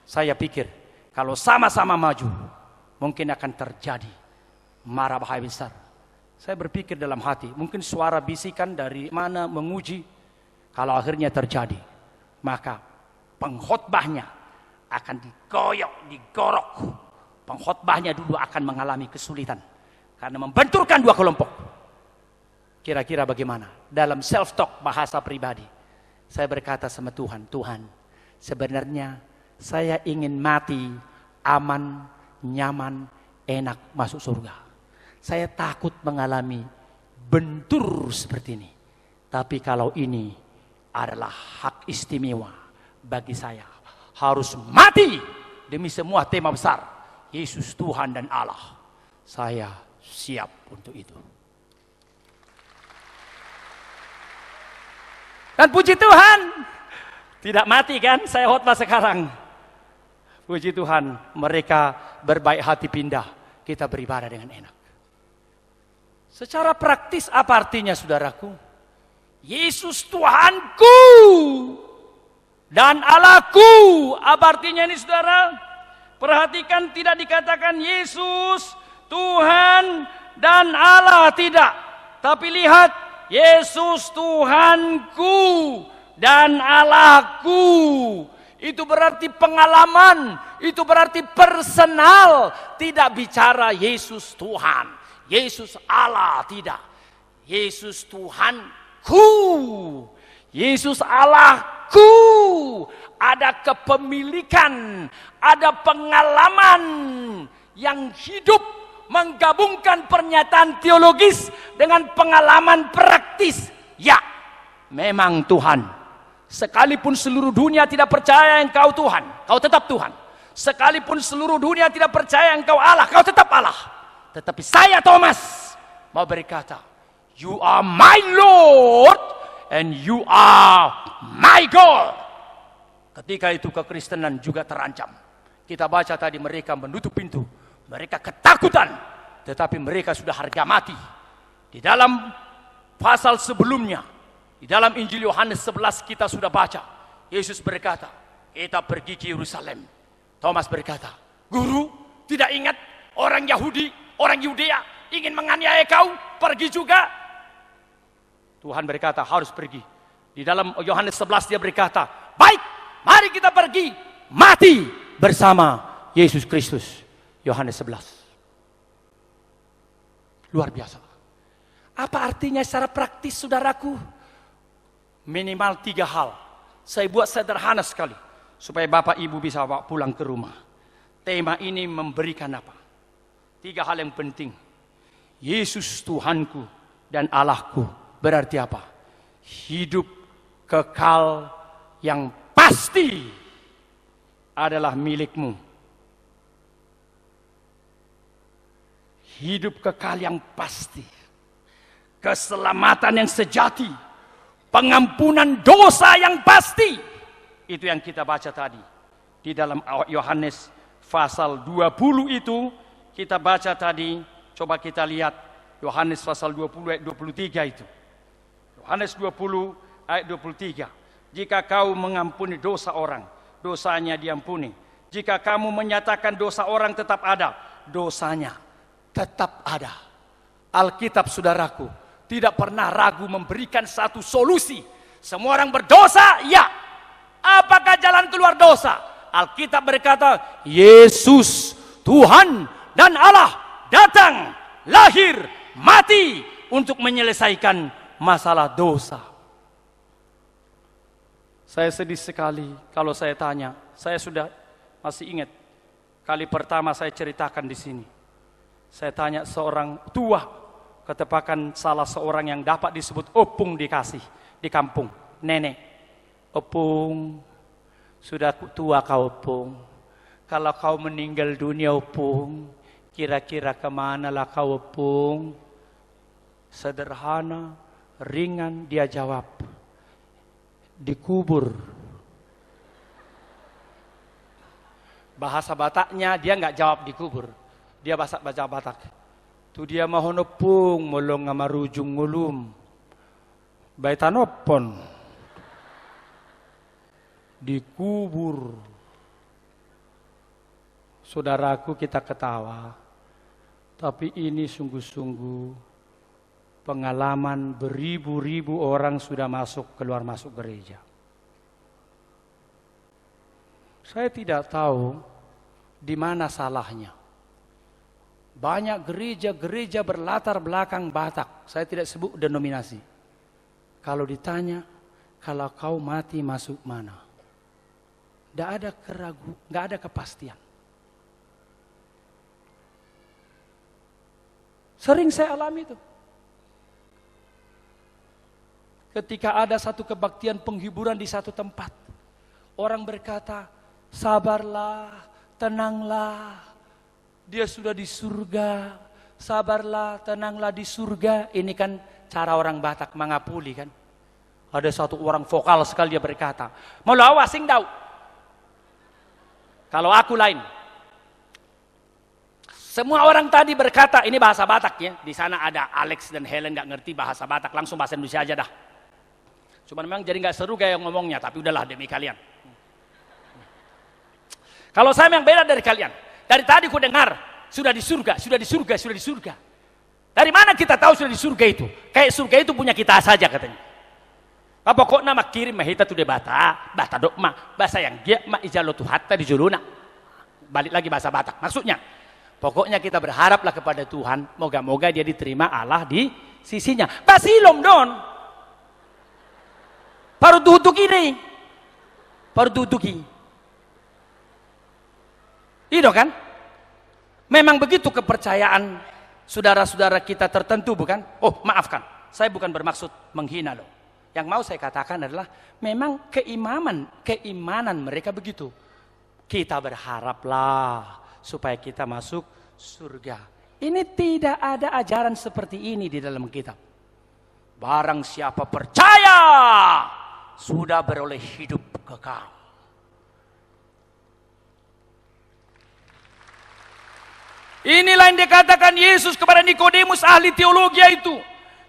Saya pikir, kalau sama-sama maju, mungkin akan terjadi mara bahaya besar. Saya berpikir dalam hati, mungkin suara bisikan dari mana menguji. Kalau akhirnya terjadi, maka pengkhotbahnya akan digoyok, digorok. Pengkhotbahnya dulu akan mengalami kesulitan karena membenturkan dua kelompok. Kira-kira bagaimana? Dalam self-talk, bahasa pribadi, saya berkata sama Tuhan, Tuhan, sebenarnya saya ingin mati aman, nyaman, enak masuk surga. Saya takut mengalami bentur seperti ini. Tapi kalau ini adalah hak istimewa bagi saya, harus mati demi semua tema besar, Yesus Tuhan dan Allah. Saya siap untuk itu. Dan puji Tuhan, tidak mati kan saya khotbah sekarang. Puji Tuhan, mereka berbaik hati pindah, kita beribadah dengan enak. Secara praktis apa artinya saudaraku? Yesus Tuhanku dan Allahku. Apa artinya ini saudara? Perhatikan, tidak dikatakan Yesus Tuhan dan Allah, tidak. Tapi lihat, Yesus Tuhanku dan Allahku. Itu berarti pengalaman, itu berarti personal. Tidak bicara Yesus Tuhan, Yesus Allah, tidak. Yesus Tuhanku, Yesus Allahku. Ada kepemilikan, ada pengalaman yang hidup, menggabungkan pernyataan teologis dengan pengalaman praktis. Ya, memang Tuhan. Sekalipun seluruh dunia tidak percaya engkau Tuhan, kau tetap Tuhan. Sekalipun seluruh dunia tidak percaya engkau Allah, kau tetap Allah. Tetapi saya Thomas mau berkata, you are my Lord and you are my God. Ketika itu kekristenan juga terancam. Kita baca tadi mereka menutup pintu, mereka ketakutan, tetapi mereka sudah harga mati. Di dalam pasal sebelumnya, di dalam Injil Yohanes 11 kita sudah baca, Yesus berkata, kita pergi ke Yerusalem. Thomas berkata, Guru, tidak ingat orang Yahudi, orang Yudea ingin menganiaya kau, pergi juga. Tuhan berkata harus pergi. Di dalam Yohanes 11 dia berkata, baik, mari kita pergi, mati bersama Yesus Kristus. Yohanes 11. Luar biasa. Apa artinya secara praktis saudaraku? Minimal 3 hal. Saya buat sederhana sekali, supaya Bapak Ibu bisa bawa pulang ke rumah. Tema ini memberikan apa? 3 hal yang penting. Yesus Tuhanku dan Allahku berarti apa? Hidup kekal yang pasti adalah milikmu. Hidup kekal yang pasti. Keselamatan yang sejati. Pengampunan dosa yang pasti. Itu yang kita baca tadi. Di dalam Yohanes pasal 20 itu kita baca tadi. Coba kita lihat Yohanes pasal 20 ayat 23 itu. Yohanes 20 ayat 23. Jika kau mengampuni dosa orang, dosanya diampuni. Jika kamu menyatakan dosa orang tetap ada, dosanya tetap ada. Alkitab saudaraku tidak pernah ragu memberikan satu solusi. Semua orang berdosa, ya. Apakah jalan keluar dosa? Alkitab berkata, Yesus Tuhan dan Allah datang, lahir, mati, untuk menyelesaikan masalah dosa. Saya sedih sekali kalau saya tanya. Saya sudah masih ingat kali pertama saya ceritakan di sini. Saya tanya seorang tua, ketepakan salah seorang yang dapat disebut opung dikasih di kampung. Nenek, opung, sudah tua kau opung. Kalau kau meninggal dunia opung, kira-kira kemana lah kau opung? Sederhana, ringan dia jawab. Dikubur. Bahasa Bataknya dia nggak jawab dikubur. Dia baca Batak. Tu dia mohon opung, molong ngamarujung ngulum. Baitanopon. Dikubur. Saudaraku, kita ketawa. Tapi ini sungguh-sungguh pengalaman beribu-ribu orang sudah keluar masuk gereja. Saya tidak tahu di mana salahnya. Banyak gereja-gereja berlatar belakang Batak. Saya tidak sebut denominasi. Kalau ditanya, kalau kau mati masuk mana? Tidak ada keraguan, tidak ada kepastian. Sering saya alami itu. Ketika ada satu kebaktian penghiburan di satu tempat, orang berkata, sabarlah, tenanglah, dia sudah di surga. Sabarlah, tenanglah di surga. Ini kan cara orang Batak mengapuli kan. Ada satu orang vokal sekali dia berkata, "Mau asing dau." Kalau aku lain. Semua orang tadi berkata, ini bahasa Batak ya. Di sana ada Alex dan Helen nggak ngerti bahasa Batak, langsung bahasa Indonesia aja dah. Cuma memang jadi nggak seru kayak ngomongnya, tapi udahlah demi kalian. Kalau saya yang beda dari kalian, dari tadi ku dengar sudah di surga, sudah di surga, sudah di surga. Dari mana kita tahu sudah di surga itu? Kayak surga itu punya kita saja katanya. Apa kok nama kirim mahita tu de bata dok ma, bahasa yang dia ma ijalo tu hatta di juluna. Balik lagi bahasa Batak. Maksudnya, pokoknya kita berharaplah kepada Tuhan, moga-moga dia diterima Allah di sisinya. Basilom don. Paru tutuk ini. Paru tutuki. Itu kan? Memang begitu kepercayaan saudara-saudara kita tertentu bukan? Oh, maafkan. Saya bukan bermaksud menghina loh. Yang mau saya katakan adalah memang keimanan mereka begitu. Kita berharaplah supaya kita masuk surga. Ini tidak ada ajaran seperti ini di dalam kitab. Barang siapa percaya sudah beroleh hidup kekal. Inilah yang dikatakan Yesus kepada Nikodemus ahli teologi itu.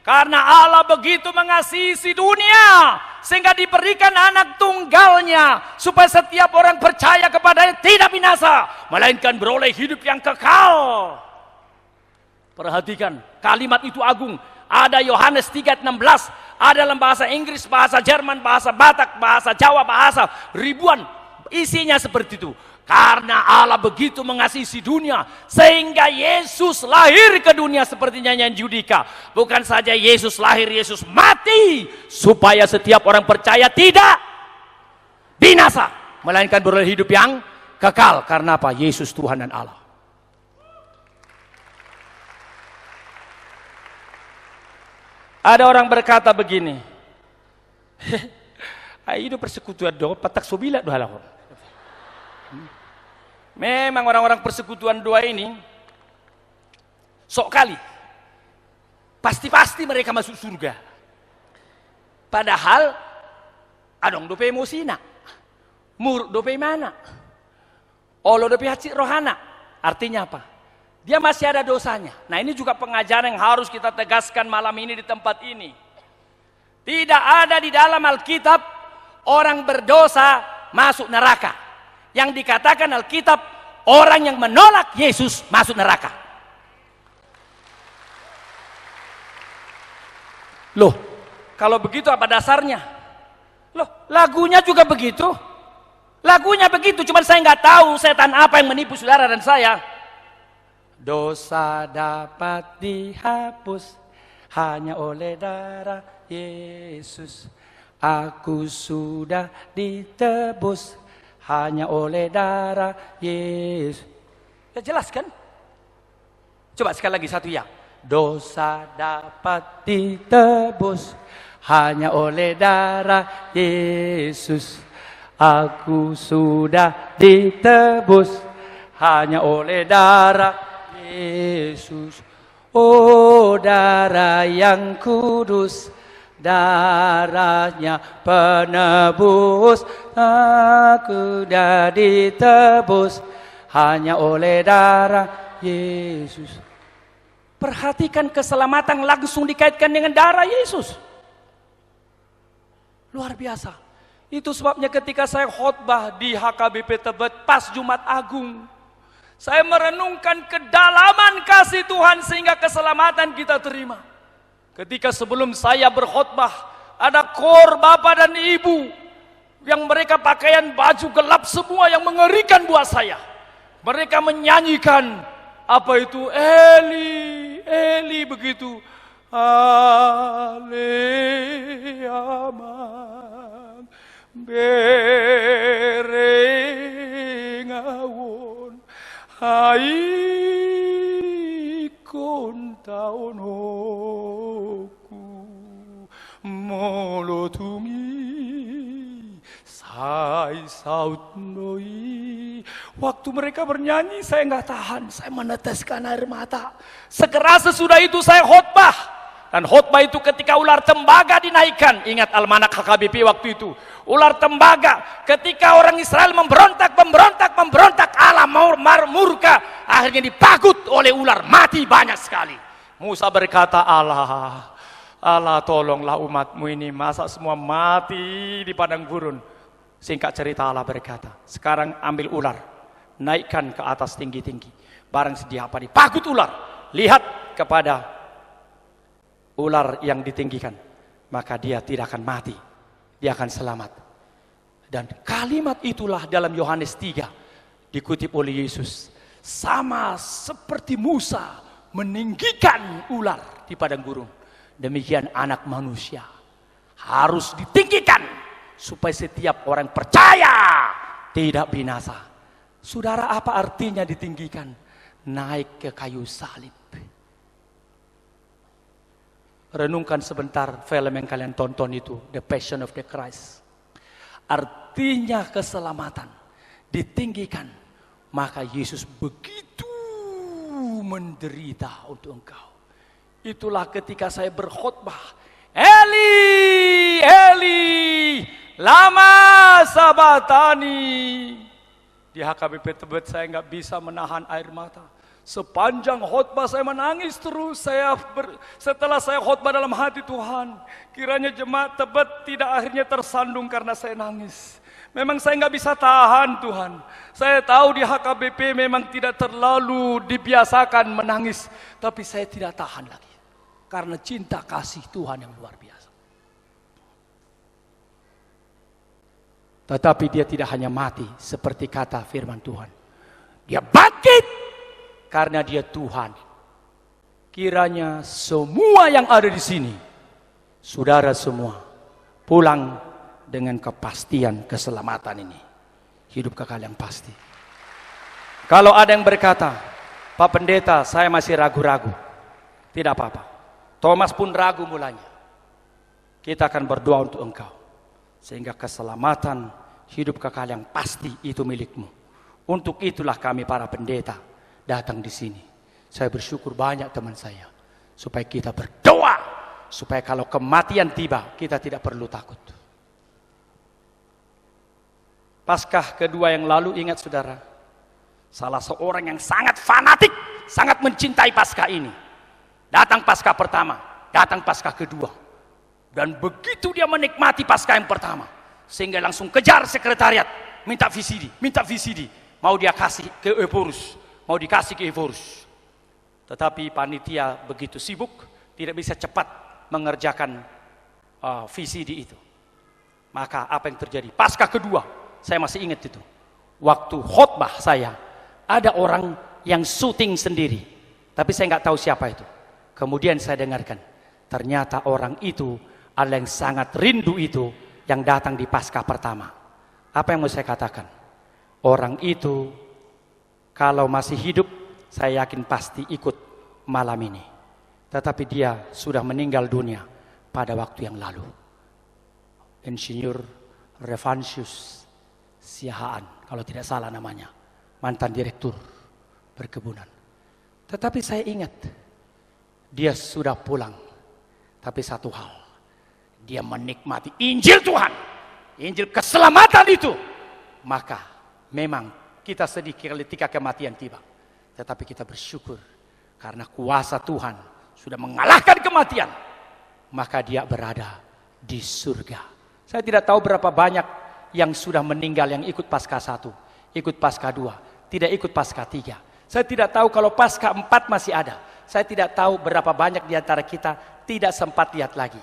Karena Allah begitu mengasihi si dunia sehingga diberikan anak tunggalnya supaya setiap orang percaya kepadanya tidak binasa melainkan beroleh hidup yang kekal. Perhatikan kalimat itu agung. Ada Yohanes 3:16, ada dalam bahasa Inggris, bahasa Jerman, bahasa Batak, bahasa Jawa, bahasa ribuan isinya seperti itu. Karena Allah begitu mengasihi si dunia sehingga Yesus lahir ke dunia seperti nyanyian Judika. Bukan saja Yesus lahir, Yesus mati supaya setiap orang percaya tidak binasa melainkan beroleh hidup yang kekal. Karena apa? Yesus Tuhan dan Allah. Ada orang berkata begini, itu persekutuan doa patak sobila doa lakon. Memang orang-orang persekutuan doa ini sok kali pasti mereka masuk surga. Padahal adong dope emosina, mur dope mana, olo dope hati rohana. Artinya apa? Dia masih ada dosanya. Nah ini juga pengajaran yang harus kita tegaskan malam ini di tempat ini. Tidak ada di dalam Alkitab orang berdosa masuk neraka. Yang dikatakan Alkitab orang yang menolak Yesus masuk neraka. Loh, kalau begitu apa dasarnya? Loh, lagunya juga begitu. Lagunya begitu, cuma saya nggak tahu setan apa yang menipu saudara dan saya. Dosa dapat dihapus hanya oleh darah Yesus. Aku sudah ditebus hanya oleh darah Yesus. Ya jelas kan? Coba sekali lagi satu ya. Dosa dapat ditebus hanya oleh darah Yesus. Aku sudah ditebus hanya oleh darah Yesus. Oh darah yang kudus, darahnya penebus. Aku sudah ditebus hanya oleh darah Yesus. Perhatikan keselamatan langsung dikaitkan dengan darah Yesus. Luar biasa. Itu sebabnya ketika saya khotbah di HKBP Tebet pas Jumat Agung, saya merenungkan kedalaman kasih Tuhan sehingga keselamatan kita terima. Ketika sebelum saya berkhotbah, ada kor bapak dan ibu yang mereka pakaian baju gelap semua yang mengerikan buat saya. Mereka menyanyikan apa itu? Eli, Eli begitu. Ale aman berengawon haikon taonoku molotumi sai saut noi. Waktu mereka bernyanyi saya nggak tahan, saya meneteskan air mata. Segera sesudah itu saya khotbah. Dan khotbah itu ketika ular tembaga dinaikkan. Ingat almanak HKBP waktu itu. Ular tembaga ketika orang Israel memberontak Allah murka. Akhirnya dipagut oleh ular, mati banyak sekali. Musa berkata, Allah tolonglah umatmu ini, masa semua mati di padang gurun. Singkat cerita Allah berkata, sekarang ambil ular, naikkan ke atas tinggi-tinggi. Barang sedia apa dipagut ular, lihat kepada ular yang ditinggikan, maka dia tidak akan mati, dia akan selamat. Dan kalimat itulah dalam Yohanes 3 dikutip oleh Yesus, sama seperti Musa meninggikan ular di padang gurun, demikian anak manusia harus ditinggikan supaya setiap orang percaya tidak binasa. Saudara, apa artinya ditinggikan? Naik ke kayu salib. Renungkan sebentar film yang kalian tonton itu, The Passion of the Christ. Artinya keselamatan, ditinggikan. Maka Yesus begitu menderita untuk engkau. Itulah ketika saya berkhotbah, Eli, Eli, lama sabatani. Di HKBP Tebet saya nggak bisa menahan air mata. Sepanjang khotbah saya menangis terus. Setelah saya khotbah dalam hati, Tuhan, kiranya jemaat Tebet tidak akhirnya tersandung karena saya nangis. Memang saya nggak bisa tahan, Tuhan. Saya tahu di HKBP memang tidak terlalu dibiasakan menangis, tapi saya tidak tahan lagi karena cinta kasih Tuhan yang luar biasa. Tetapi dia tidak hanya mati seperti kata firman Tuhan. Dia bangkit karena dia Tuhan. Kiranya semua yang ada di sini, saudara semua, pulang dengan kepastian keselamatan ini. Hidup kekal yang pasti. Kalau ada yang berkata, Pak Pendeta, saya masih ragu-ragu. Tidak apa-apa. Thomas pun ragu mulanya. Kita akan berdoa untuk engkau. Sehingga keselamatan hidup kekal yang pasti itu milikmu. Untuk itulah kami para pendeta datang di sini. Saya bersyukur banyak teman saya. Supaya kita berdoa. Supaya kalau kematian tiba, kita tidak perlu takut. Paskah kedua yang lalu, ingat saudara, salah seorang yang sangat fanatik, sangat mencintai Paskah ini. Datang Paskah pertama, datang Paskah kedua. Dan begitu dia menikmati Paskah yang pertama, sehingga langsung kejar sekretariat, minta VCD, mau dia kasih ke Evorus, mau dikasih ke Evorus. Tetapi panitia begitu sibuk, tidak bisa cepat mengerjakan VCD itu. Maka apa yang terjadi? Paskah kedua, saya masih ingat itu. Waktu khotbah saya, ada orang yang syuting sendiri. Tapi saya nggak tahu siapa itu. Kemudian saya dengarkan, Ternyata orang itu adalah yang sangat rindu itu yang datang di Paskah pertama. Apa yang mau saya katakan? Orang itu kalau masih hidup, saya yakin pasti ikut malam ini. Tetapi dia sudah meninggal dunia pada waktu yang lalu. Insinyur Revansius Siahaan, kalau tidak salah namanya, mantan direktur perkebunan. Tetapi saya ingat, dia sudah pulang. Tapi satu hal, dia menikmati Injil Tuhan, Injil keselamatan itu. Maka memang kita sedih ketika kematian tiba. Tetapi kita bersyukur karena kuasa Tuhan sudah mengalahkan kematian. Maka dia berada di surga. Saya tidak tahu berapa banyak yang sudah meninggal yang ikut Paskah 1, ikut Paskah 2, tidak ikut Paskah 3. Saya tidak tahu kalau Paskah 4 masih ada. Saya tidak tahu berapa banyak di antara kita tidak sempat lihat lagi.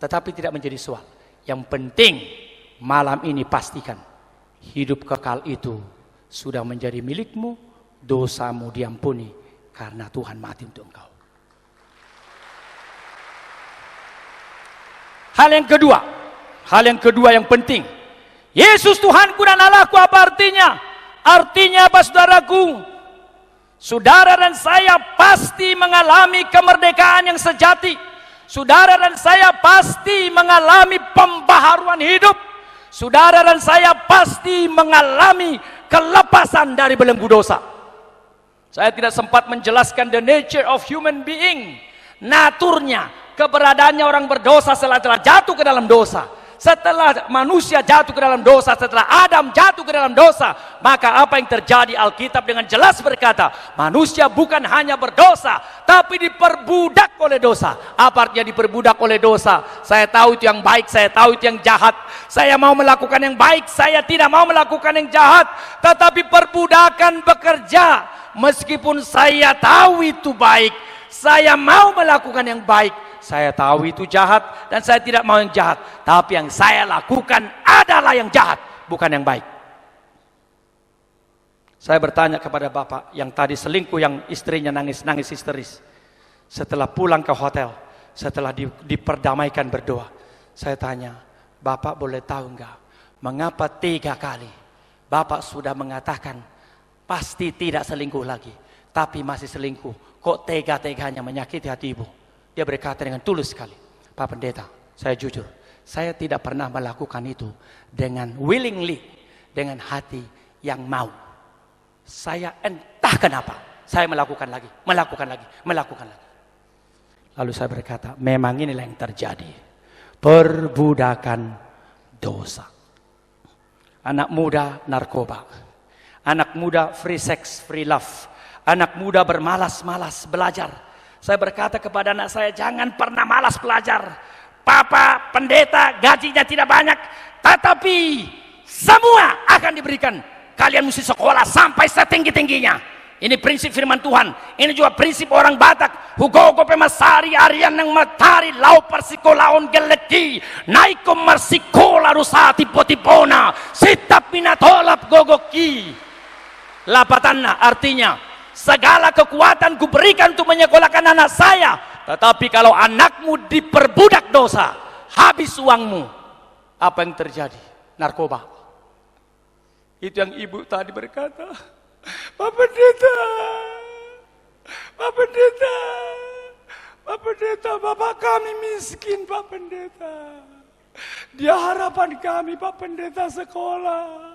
Tetapi tidak menjadi soal. Yang penting malam ini pastikan hidup kekal itu sudah menjadi milikmu, dosamu diampuni karena Tuhan mati untuk engkau. Hal yang kedua yang penting, Yesus Tuhanku dan Allahku, apa artinya? Artinya apa, saudaraku? Saudara dan saya pasti mengalami kemerdekaan yang sejati. Saudara dan saya pasti mengalami pembaharuan hidup. Saudara dan saya pasti mengalami kelepasan dari belenggu dosa. Saya tidak sempat menjelaskan the nature of human being. Naturnya, keberadaannya orang berdosa setelah jatuh ke dalam dosa. Setelah manusia jatuh ke dalam dosa, setelah Adam jatuh ke dalam dosa, maka apa yang terjadi? Alkitab dengan jelas berkata, manusia bukan hanya berdosa, tapi diperbudak oleh dosa. Apa artinya diperbudak oleh dosa? Saya tahu itu yang baik, saya tahu itu yang jahat. Saya mau melakukan yang baik, saya tidak mau melakukan yang jahat. Tetapi perbudakan bekerja, meskipun saya tahu itu baik, saya mau melakukan yang baik. Saya tahu itu jahat dan saya tidak mau yang jahat. Tapi yang saya lakukan adalah yang jahat, bukan yang baik. Saya bertanya kepada bapak yang tadi selingkuh, yang istrinya nangis-nangis histeris. Setelah pulang ke hotel, setelah diperdamaikan berdoa. Saya tanya, bapak boleh tahu enggak, mengapa 3 kali bapak sudah mengatakan pasti tidak selingkuh lagi, tapi masih selingkuh. Kok tega-teganya menyakiti hati ibu? Dia berkata dengan tulus sekali, Pak Pendeta, saya jujur, saya tidak pernah melakukan itu dengan willingly, dengan hati yang mau. Saya entah kenapa, saya melakukan lagi. Lalu saya berkata, memang inilah yang terjadi. Perbudakan dosa. Anak muda narkoba. Anak muda free sex, free love. Anak muda bermalas-malas belajar. Saya berkata kepada anak saya, jangan pernah malas belajar. Papa pendeta gajinya tidak banyak, tetapi semua akan diberikan. Kalian mesti sekolah sampai setinggi-tingginya. Ini prinsip firman Tuhan. Ini juga prinsip orang Batak. Hugogo pemasari arian ng matari lau persikolaon geleki. Naikom marsikola rusati potipona. Sitap minatolap gogoki. Lapatanna artinya, segala kekuatan kuberikan untuk menyekolahkan anak saya. Tetapi kalau anakmu diperbudak dosa, habis uangmu. Apa yang terjadi? Narkoba. Itu yang ibu tadi berkata, Pak Pendeta, Pak Pendeta, Pak Pendeta, Bapak kami miskin Pak Pendeta. Dia harapan kami Pak Pendeta sekolah.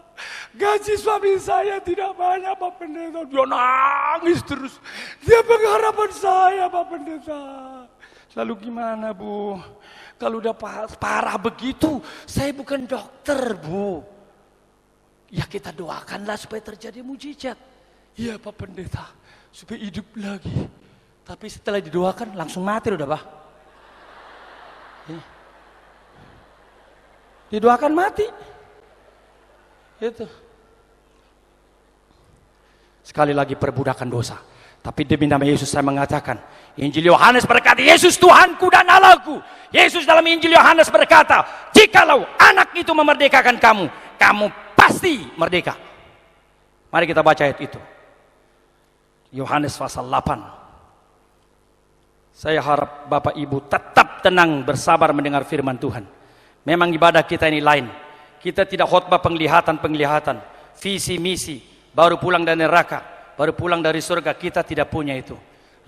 Gaji suami saya tidak banyak Pak Pendeta. Dia nangis terus. Dia pengharapan saya Pak Pendeta. Lalu gimana Bu? Kalau udah parah begitu, saya bukan dokter Bu. Ya kita doakanlah supaya terjadi mujizat. Iya Pak Pendeta, supaya hidup lagi. Tapi setelah didoakan langsung mati udah Pak. Didoakan mati. Itu. Sekali lagi perbudakan dosa. Tapi demi nama Yesus saya mengatakan, Injil Yohanes berkata, Yesus Tuhanku dan Allahku. Yesus dalam Injil Yohanes berkata, jikalau anak itu memerdekakan kamu, kamu pasti merdeka. Mari kita baca ayat itu. Yohanes pasal 8. Saya harap Bapak Ibu tetap tenang, bersabar mendengar firman Tuhan. Memang ibadah kita ini lain. Kita tidak khotbah penglihatan, visi misi, baru pulang dari neraka, baru pulang dari surga. Kita tidak punya itu.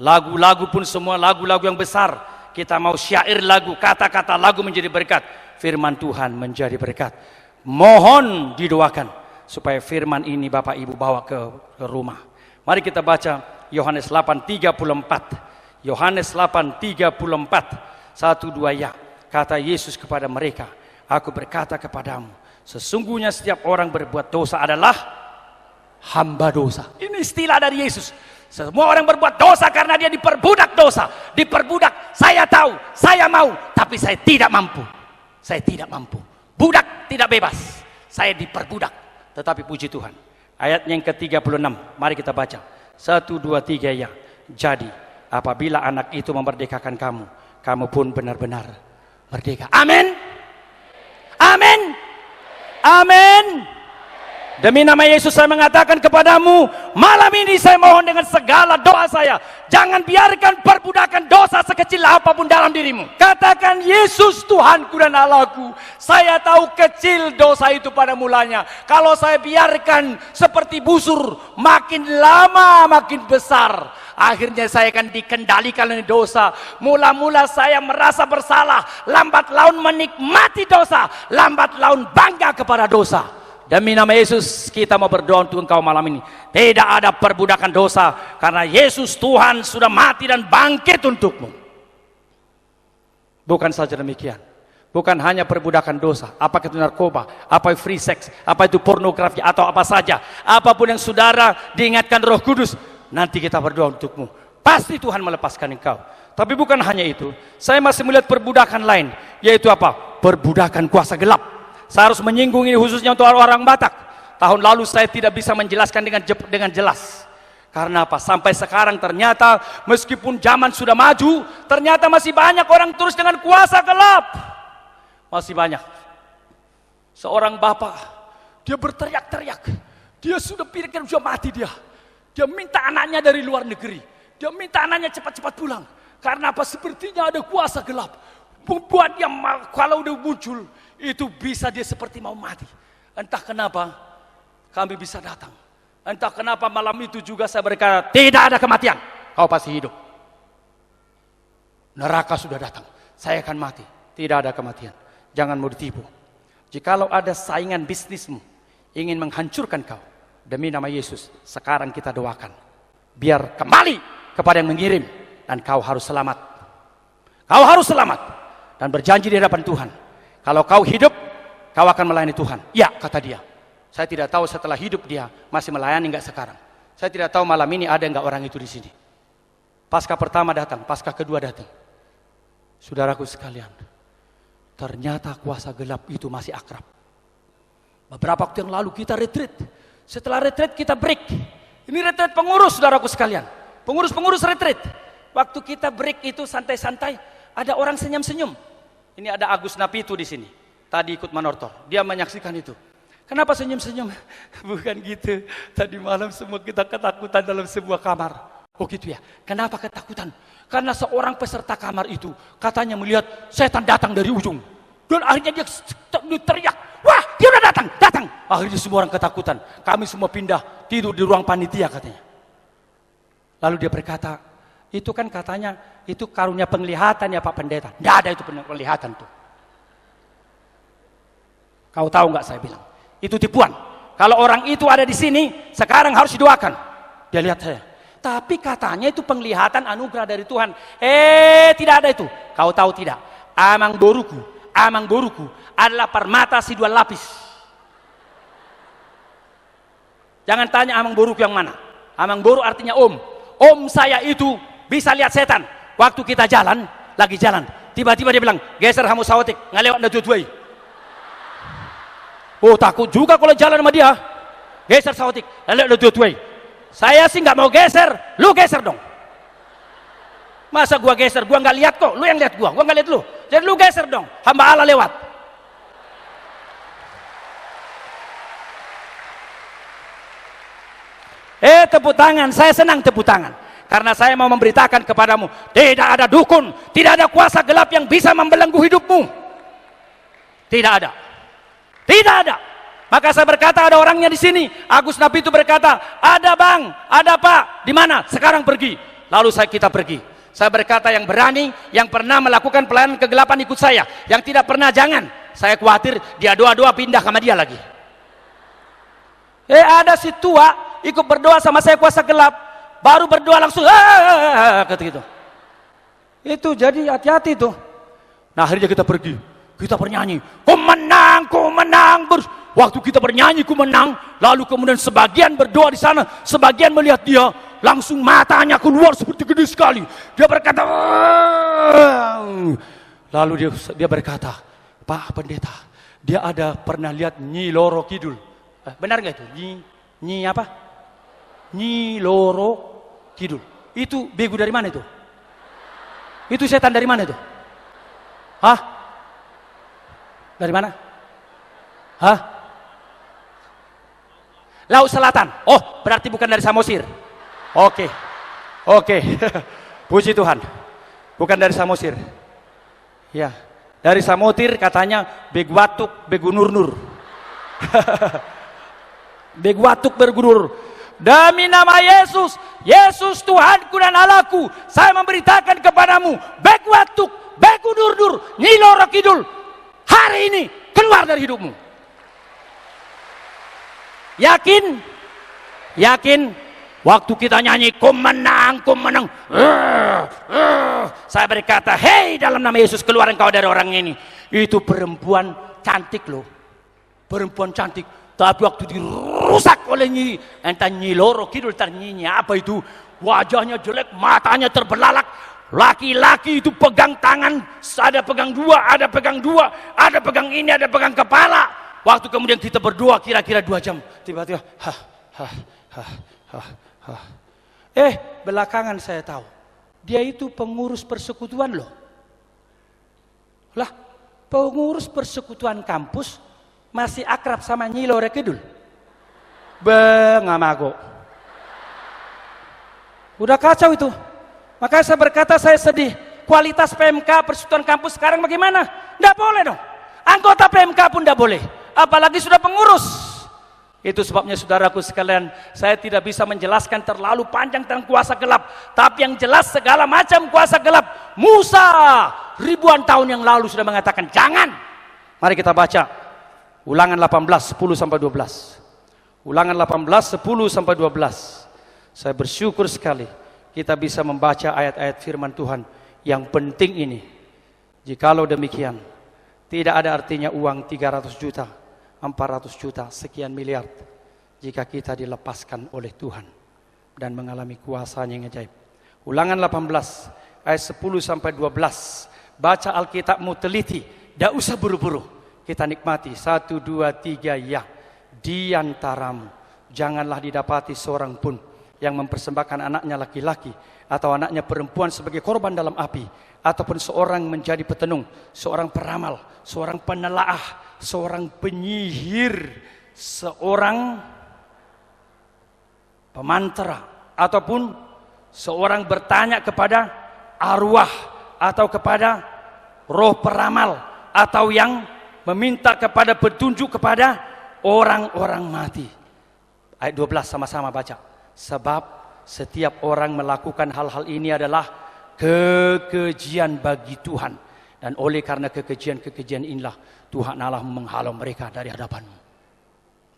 Lagu-lagu pun semua lagu-lagu yang besar. Kita mau syair lagu, kata-kata lagu menjadi berkat. Firman Tuhan menjadi berkat. Mohon didoakan supaya firman ini Bapak Ibu bawa ke rumah. Mari kita baca Yohanes 8:34. Yohanes 8:34, 1-2 ya. Kata Yesus kepada mereka, aku berkata kepadamu, sesungguhnya setiap orang berbuat dosa adalah hamba dosa. Ini istilah dari Yesus. Semua orang berbuat dosa karena dia diperbudak dosa. Diperbudak, saya tahu, saya mau, tapi saya tidak mampu. Saya tidak mampu. Budak tidak bebas. Saya diperbudak. Tetapi puji Tuhan. Ayatnya yang ke-36, mari kita baca. 1, 2, 3 ya. Jadi, apabila anak itu memerdekakan kamu, kamu pun benar-benar merdeka. Amin. Amin. Amin. Demi nama Yesus saya mengatakan kepadamu, malam ini saya mohon dengan segala doa saya, jangan biarkan perbudakan dosa sekecil apapun dalam dirimu. Katakan, Yesus Tuhanku dan Allahku, saya tahu kecil dosa itu pada mulanya. Kalau saya biarkan seperti busur, makin lama makin besar. Akhirnya saya akan dikendalikan oleh dosa. Mula-mula saya merasa bersalah, lambat laun menikmati dosa, lambat laun bangga kepada dosa. Demi nama Yesus kita mau berdoa untuk engkau malam ini. Tidak ada perbudakan dosa, karena Yesus Tuhan sudah mati dan bangkit untukmu. Bukan saja demikian, bukan hanya perbudakan dosa, apakah itu narkoba, apa itu free sex, apa itu pornografi, atau apa saja, apapun yang saudara diingatkan Roh Kudus, nanti kita berdoa untukmu. Pasti Tuhan melepaskan engkau. Tapi bukan hanya itu, saya masih melihat perbudakan lain, yaitu apa? Perbudakan kuasa gelap. Saya harus menyinggung ini khususnya untuk orang Batak. Tahun lalu saya tidak bisa menjelaskan dengan jelas. Karena apa? Sampai sekarang ternyata meskipun zaman sudah maju, ternyata masih banyak orang terus dengan kuasa gelap. Masih banyak. Seorang bapak, dia berteriak-teriak. Dia sudah pikirkan sudah mati dia. Dia minta anaknya dari luar negeri. Dia minta anaknya cepat-cepat pulang. Karena apa? Sepertinya ada kuasa gelap. Membuat dia kalau udah muncul, itu bisa dia seperti mau mati. Entah kenapa kami bisa datang. Entah kenapa malam itu juga saya berkata, tidak ada kematian, kau pasti hidup. Neraka sudah datang, saya akan mati. Tidak ada kematian. Jangan mau ditipu. Jikalau ada saingan bisnismu ingin menghancurkan kau, demi nama Yesus sekarang kita doakan, biar kembali kepada yang mengirim, dan kau harus selamat. Kau harus selamat dan berjanji di hadapan Tuhan. Kalau kau hidup, kau akan melayani Tuhan. Ya, kata dia. Saya tidak tahu setelah hidup dia masih melayani enggak sekarang. Saya tidak tahu malam ini ada enggak orang itu di sini. Paskah pertama datang, paskah kedua datang. Saudaraku sekalian, ternyata kuasa gelap itu masih akrab. Beberapa waktu yang lalu kita retreat. Setelah retreat kita break. Ini retreat pengurus, saudaraku sekalian. Pengurus-pengurus retreat. Waktu kita break itu santai-santai, ada orang senyum-senyum. Ini ada Agus Napitu di sini. Tadi ikut manortor. Dia menyaksikan itu. Kenapa senyum-senyum? Bukan gitu. Tadi malam semua kita ketakutan dalam sebuah kamar. Oh gitu ya. Kenapa ketakutan? Karena seorang peserta kamar itu katanya melihat setan datang dari ujung. Dan akhirnya dia teriak. Wah, dia udah datang. Akhirnya semua orang ketakutan. Kami semua pindah tidur di ruang panitia katanya. Lalu dia berkata, itu kan katanya, itu karunia penglihatan ya Pak Pendeta. Tidak ada itu penglihatan tuh. Kau tahu nggak saya bilang? Itu tipuan. Kalau orang itu ada di sini, sekarang harus didoakan. Dia lihat saya. Tapi katanya itu penglihatan anugerah dari Tuhan. Tidak ada itu. Kau tahu tidak? Amang boruku adalah permata si 2 lapis. Jangan tanya amang boruku yang mana. Amang boru artinya om. Om saya itu bisa lihat setan. Waktu kita lagi jalan, tiba-tiba dia bilang, geser hamu sawatik, ngalewat na tutuai. Oh takut juga kalau jalan sama dia. Geser sawatik, ngalewat na tutuai. Saya sih nggak mau geser, lu geser dong. Masa gua geser, gua nggak lihat kok, lu yang lihat gua nggak lihat lu. Jadi lu geser dong, hamba Allah lewat. Tepuk tangan, saya senang tepuk tangan. Karena saya mau memberitakan kepadamu, tidak ada dukun, tidak ada kuasa gelap yang bisa membelenggu hidupmu. Tidak ada. Tidak ada. Maka saya berkata, ada orangnya di sini. Agus Nabi itu berkata, ada bang, ada pak, di mana? Sekarang pergi. Lalu kita pergi. Saya berkata, yang berani, yang pernah melakukan pelayanan kegelapan ikut saya. Yang tidak pernah, jangan. Saya khawatir dia doa-doa pindah sama dia lagi. Ada si tua ikut berdoa sama saya kuasa gelap, baru berdoa langsung kata gitu. Itu jadi hati-hati tuh. Nah akhirnya kita pergi, kita bernyanyi, ku menang, ku menang. Waktu kita bernyanyi ku menang, lalu kemudian sebagian berdoa di sana, sebagian melihat dia, langsung matanya keluar seperti gede sekali. Dia berkata, lalu dia berkata, Pak Pendeta, dia ada pernah lihat Nyi Loro Kidul. Benar nggak itu? Nyi apa? Nyi Loro Kidul. Itu begu dari mana itu? Itu setan dari mana itu? Hah? Dari mana? Hah? Laut Selatan. Oh, berarti bukan dari Samosir. Oke. Puji Tuhan. Bukan dari Samosir. Ya. Dari Samosir katanya begu watuk, begu nur-nur. Begu watuk, begu nur. Demi nama Yesus, Yesus Tuhanku dan Allahku, saya memberitakan kepadamu, begu watuk, begu nur-nur, Nyi Loro Kidul, hari ini keluar dari hidupmu. Yakin? Yakin? Waktu kita nyanyi, ku menang, ku menang. Saya berkata, hei dalam nama Yesus keluar engkau dari orang ini. Itu perempuan cantik loh. Perempuan cantik. Tapi waktu dirusak oleh Nyi Loro Kidul, ternyata apa itu? Wajahnya jelek, matanya terbelalak. Laki-laki itu pegang tangan, ada pegang dua, ada pegang dua, ada pegang ini, ada pegang kepala. Waktu kemudian kita berdoa kira-kira 2 jam, tiba-tiba belakangan saya tahu dia itu pengurus persekutuan loh. Lah, pengurus persekutuan kampus masih akrab sama Nyi Loro Kidul. Ngamago. Udah kacau itu. Makanya saya berkata saya sedih. Kualitas PMK persekutuan kampus sekarang bagaimana? Nggak boleh dong. Anggota PMK pun nggak boleh. Apalagi sudah pengurus. Itu sebabnya saudaraku sekalian, saya tidak bisa menjelaskan terlalu panjang tentang kuasa gelap. Tapi yang jelas segala macam kuasa gelap, Musa ribuan tahun yang lalu sudah mengatakan jangan. Mari kita baca Ulangan 18, 10-12. Ulangan 18, 10-12. Saya bersyukur sekali kita bisa membaca ayat-ayat firman Tuhan yang penting ini. Jikalau demikian, tidak ada artinya uang 300 juta, 400 juta, sekian miliar jika kita dilepaskan oleh Tuhan dan mengalami kuasa-Nya yang ajaib. Ulangan 18 ayat 10-12. Baca Alkitabmu teliti, tidak usah buru-buru. Kita nikmati 1, 2, 3 ya. Di antaramu janganlah didapati seorang pun yang mempersembahkan anaknya laki-laki atau anaknya perempuan sebagai korban dalam api, ataupun seorang menjadi petenung, seorang peramal, seorang penelaah, seorang penyihir, seorang pemantra, ataupun seorang bertanya kepada arwah atau kepada roh peramal, atau yang meminta kepada petunjuk kepada orang-orang mati. Ayat 12 sama-sama baca. Sebab setiap orang melakukan hal-hal ini adalah kekejian bagi Tuhan, dan oleh karena kekejian inilah Tuhan Allah menghalau mereka dari hadapanmu.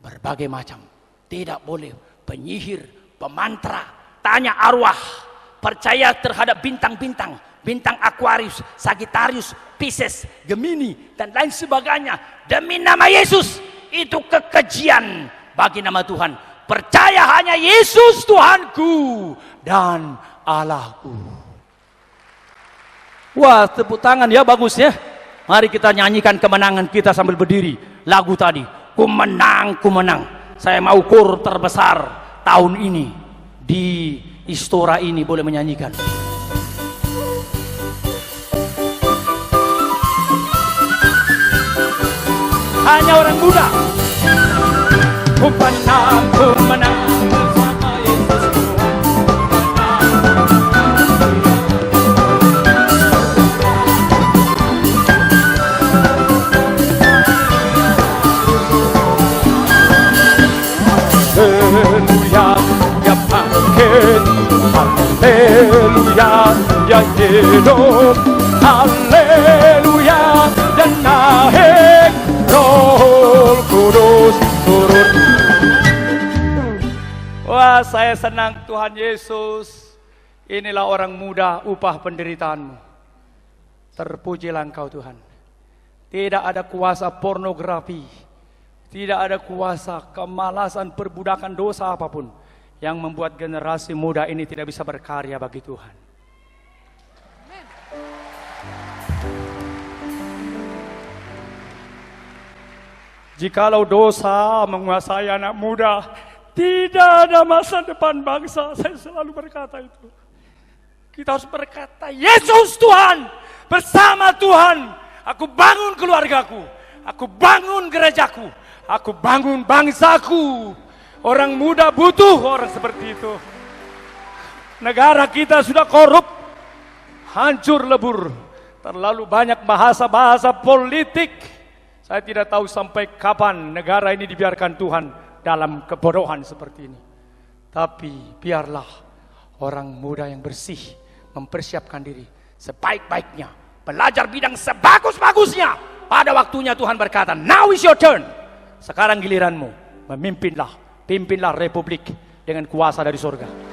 Berbagai macam, tidak boleh penyihir, pemantra, tanya arwah, percaya terhadap bintang-bintang, bintang Aquarius, Sagittarius, Pisces, Gemini dan lain sebagainya. Demi nama Yesus, itu kekejian bagi nama Tuhan. Percaya hanya Yesus Tuhanku dan Allahku. Wah, tepuk tangan ya, bagus ya. Mari kita nyanyikan kemenangan kita sambil berdiri. Lagu tadi, ku menang, ku menang. Saya mau kur terbesar tahun ini di Istora ini boleh menyanyikan. Hanya orang muda. Ku menang bersama Yesus. Ku menang yang hidup. Haleluya, dan naik Roh Kudus turun. Wah, saya senang Tuhan Yesus. Inilah orang muda, upah penderitaanmu. Terpujilah Engkau Tuhan. Tidak ada kuasa pornografi, tidak ada kuasa kemalasan, perbudakan dosa apapun yang membuat generasi muda ini tidak bisa berkarya bagi Tuhan. Jikalau dosa menguasai anak muda, tidak ada masa depan bangsa. Saya selalu berkata itu. Kita harus berkata, Yesus Tuhan, bersama Tuhan, aku bangun keluargaku, aku bangun gerejaku, aku bangun bangsaku. Orang muda butuh orang seperti itu. Negara kita sudah korup, hancur lebur, terlalu banyak bahasa-bahasa politik. Saya tidak tahu sampai kapan negara ini dibiarkan Tuhan dalam kebodohan seperti ini. Tapi biarlah orang muda yang bersih mempersiapkan diri sebaik-baiknya, belajar bidang sebagus-bagusnya. Pada waktunya Tuhan berkata, now is your turn. Sekarang giliranmu, memimpinlah, pimpinlah republik dengan kuasa dari surga.